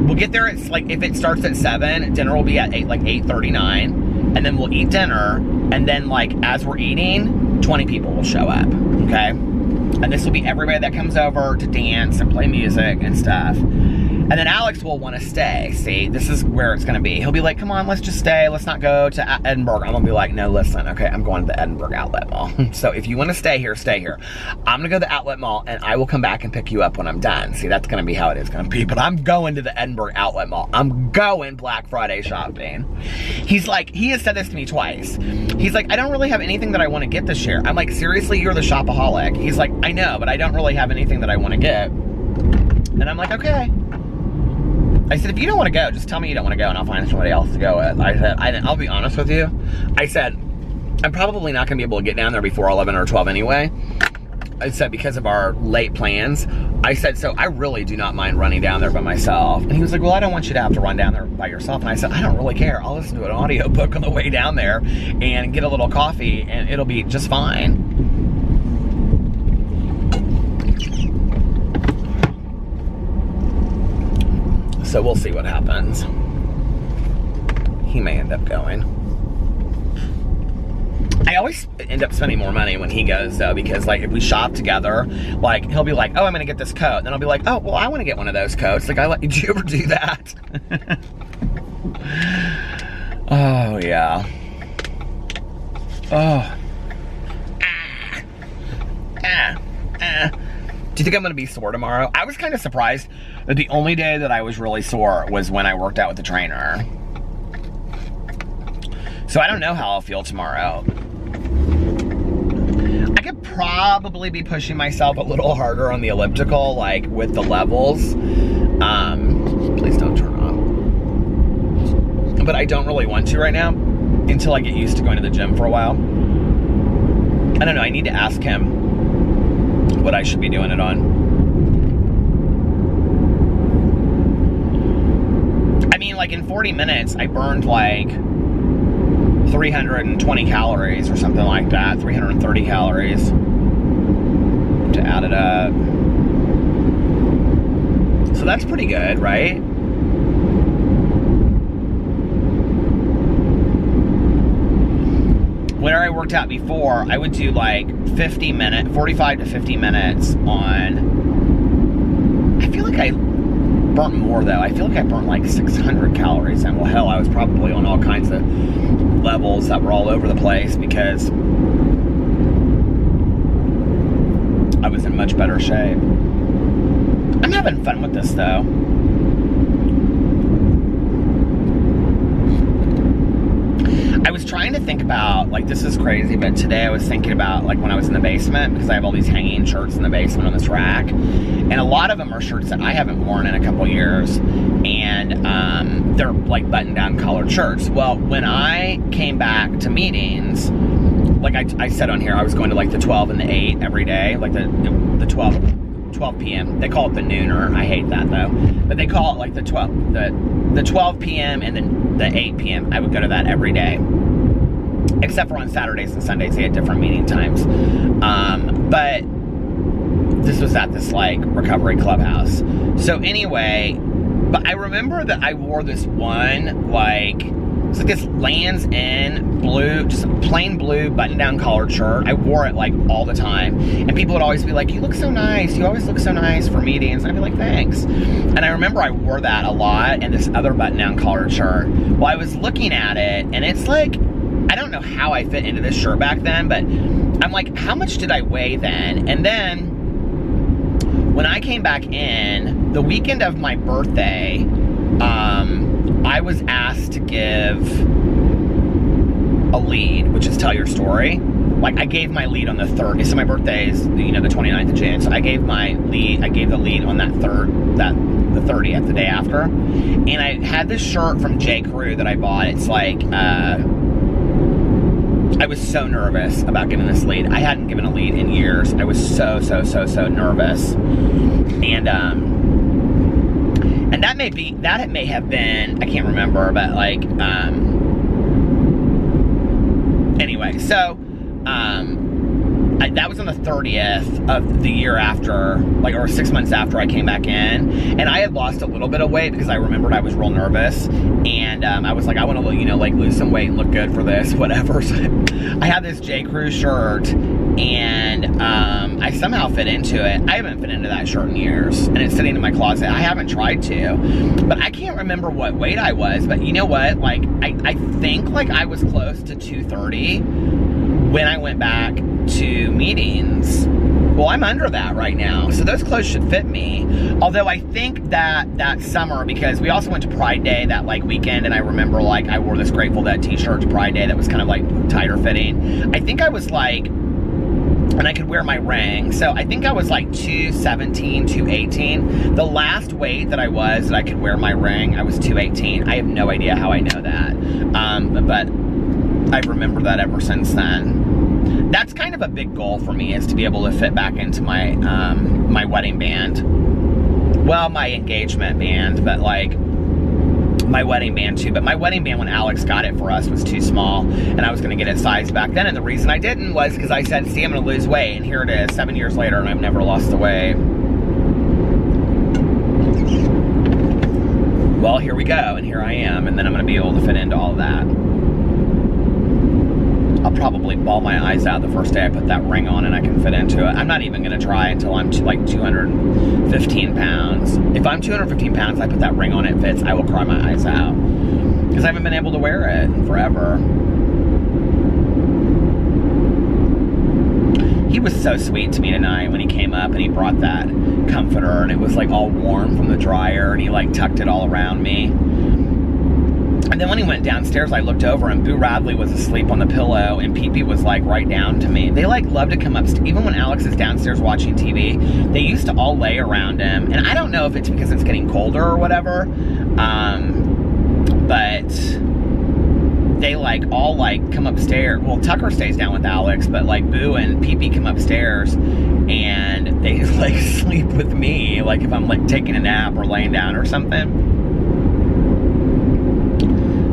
We'll get there, it's like, if it starts at 7, dinner will be at 8:39, and then we'll eat dinner, and then like, as we're eating, 20 people will show up, okay? And this will be everybody that comes over to dance and play music and stuff. And then Alex will want to stay. See, this is where it's going to be. He'll be like, come on, let's just stay. Let's not go to Edinburgh. I'm going to be like, no, listen, okay, I'm going to the Edinburgh Outlet Mall. So if you want to stay here, stay here. I'm going to go to the Outlet Mall, and I will come back and pick you up when I'm done. See, that's going to be how it is going to be. But I'm going to the Edinburgh Outlet Mall. I'm going Black Friday shopping. He's like, he has said this to me twice. He's like, I don't really have anything that I want to get this year. I'm like, seriously, you're the shopaholic. He's like, I know, but I don't really have anything that I want to get. And I'm like, okay. I said, if you don't want to go, just tell me you don't want to go, and I'll find somebody else to go with. I said, I'll be honest with you. I said, I'm probably not going to be able to get down there before 11 or 12 anyway. I said, because of our late plans. I said, so I really do not mind running down there by myself. And he was like, well, I don't want you to have to run down there by yourself. And I said, I don't really care. I'll listen to an audiobook on the way down there and get a little coffee, and it'll be just fine. So we'll see what happens. He may end up going. I always end up spending more money when he goes, though, because like, if we shop together, like, he'll be like, oh, I'm gonna get this coat. Then I'll be like, oh, well, I want to get one of those coats. Like, did you ever do that? Oh, yeah. Oh. Do you think I'm gonna be sore tomorrow? I was kind of surprised that the only day that I was really sore was when I worked out with the trainer. So I don't know how I'll feel tomorrow. I could probably be pushing myself a little harder on the elliptical, like with the levels. Please don't turn on. But I don't really want to right now until I get used to going to the gym for a while. I don't know, I need to ask him what I should be doing it on. I mean, like in 40 minutes, I burned like 320 calories or something like that, 330 calories to add it up. So that's pretty good, right? worked out before, I would do like 45 to 50 minutes on, I feel like I burnt more though. I feel like I burnt like 600 calories. And well, hell, I was probably on all kinds of levels that were all over the place because I was in much better shape. I'm having fun with this though. I was trying to think about, like, this is crazy, but today I was thinking about, like, when I was in the basement, because I have all these hanging shirts in the basement on this rack, and a lot of them are shirts that I haven't worn in a couple years, and they're, like, button-down collared shirts. Well, when I came back to meetings, like I said on here, I was going to, like, the 12 and the 8 every day, like, the 12 p.m. They call it the nooner. I hate that, though. But they call it, like, the 12 p.m. and then the 8 p.m. I would go to that every day. Except for on Saturdays and Sundays, they had different meeting times. But this was at this, like, recovery clubhouse. So anyway, but I remember that I wore this one, like, it's like this Lands' End blue, just plain blue button-down collared shirt. I wore it, like, all the time. And people would always be like, you look so nice. You always look so nice for meetings. And I'd be like, thanks. And I remember I wore that a lot, and this other button-down collared shirt. Well, I was looking at it, and it's like, I don't know how I fit into this shirt back then, but I'm like, how much did I weigh then? And then, when I came back in, the weekend of my birthday, I was asked to give a lead, which is tell your story. Like, I gave my lead on the 3rd. So my birthday is, you know, the 29th of June. So I gave the lead on that the 30th, the day after. And I had this shirt from J. Crew that I bought. It's like, I was so nervous about giving this lead. I hadn't given a lead in years. I was so nervous. And that may have been, I can't remember, but like, anyway, so, that was on the 30th of the year after, like, or 6 months after I came back in, and I had lost a little bit of weight because I remembered I was real nervous, and I was like, I want to, you know, like, lose some weight and look good for this, whatever. So I had this J. Crew shirt, and I somehow fit into it. I haven't fit into that shirt in years, and it's sitting in my closet. I haven't tried to, but I can't remember what weight I was, but you know what, like, I think, like, I was close to 230 when I went back to meetings. Well, I'm under that right now, so those clothes should fit me. Although I think that summer, because we also went to Pride Day that, like, weekend, and I remember, like, I wore this Grateful Dead t-shirt to Pride Day that was kind of, like, tighter fitting. I think I was, like, and I could wear my ring, so I think I was, like, 217, 218. The last weight that I was that I could wear my ring, I was 218. I have no idea how I know that, but I've remembered that ever since then. That's kind of a big goal for me, is to be able to fit back into my my wedding band. Well, my engagement band, but, like, my wedding band too. But my wedding band, when Alex got it for us, was too small, and I was going to get it sized back then. And the reason I didn't was because I said, see, I'm going to lose weight, and here it is 7 years later, and I've never lost the weight. Well, here we go, and here I am, and then I'm going to be able to fit into all of that. I'll probably bawl my eyes out the first day I put that ring on and I can fit into it. I'm not even going to try until I'm like 215 pounds. If I'm 215 pounds, I put that ring on, it fits, I will cry my eyes out. Because I haven't been able to wear it in forever. He was so sweet to me tonight when he came up and he brought that comforter, and it was, like, all warm from the dryer, and he, like, tucked it all around me. And then when he went downstairs, I looked over, and Boo Radley was asleep on the pillow, and Pee-Pee was, like, right down to me. They, like, love to come upstairs. Even when Alex is downstairs watching TV, they used to all lay around him. And I don't know if it's because it's getting colder or whatever, but they, like, all, like, come upstairs. Well, Tucker stays down with Alex, but, like, Boo and Pee-Pee come upstairs, and they just, like, sleep with me, like, if I'm, like, taking a nap or laying down or something.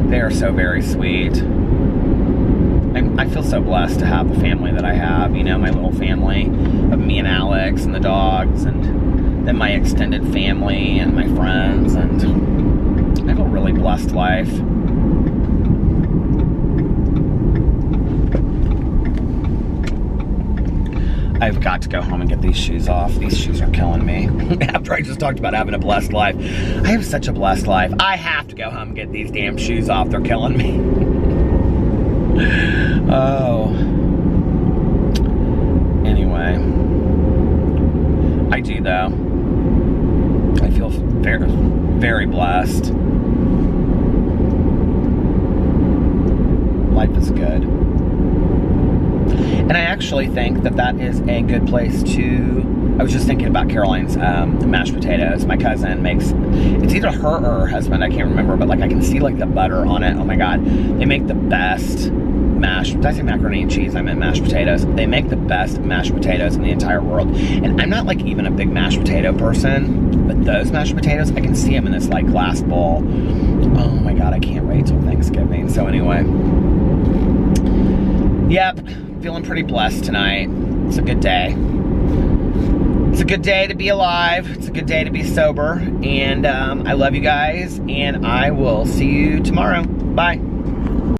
They are so very sweet. I feel so blessed to have the family that I have, you know, my little family of me and Alex and the dogs, and then my extended family and my friends, and I have a really blessed life. I've got to go home and get these shoes off. These shoes are killing me. After I just talked about having a blessed life. I have such a blessed life. I have to go home and get these damn shoes off. They're killing me. Oh. Anyway. I do though. I feel very, very blessed. Life is good. And I actually think that that is a good place to, I was just thinking about Caroline's mashed potatoes. My cousin makes, it's either her or her husband, I can't remember, but like I can see like the butter on it. Oh my God. They make the best mashed, did I say macaroni and cheese? I meant mashed potatoes. They make the best mashed potatoes in the entire world. And I'm not like even a big mashed potato person, but those mashed potatoes, I can see them in this like glass bowl. Oh my God, I can't wait till Thanksgiving. So anyway, yep. Feeling pretty blessed tonight. It's a good day. It's a good day to be alive. It's a good day to be sober. And I love you guys. And I will see you tomorrow. Bye.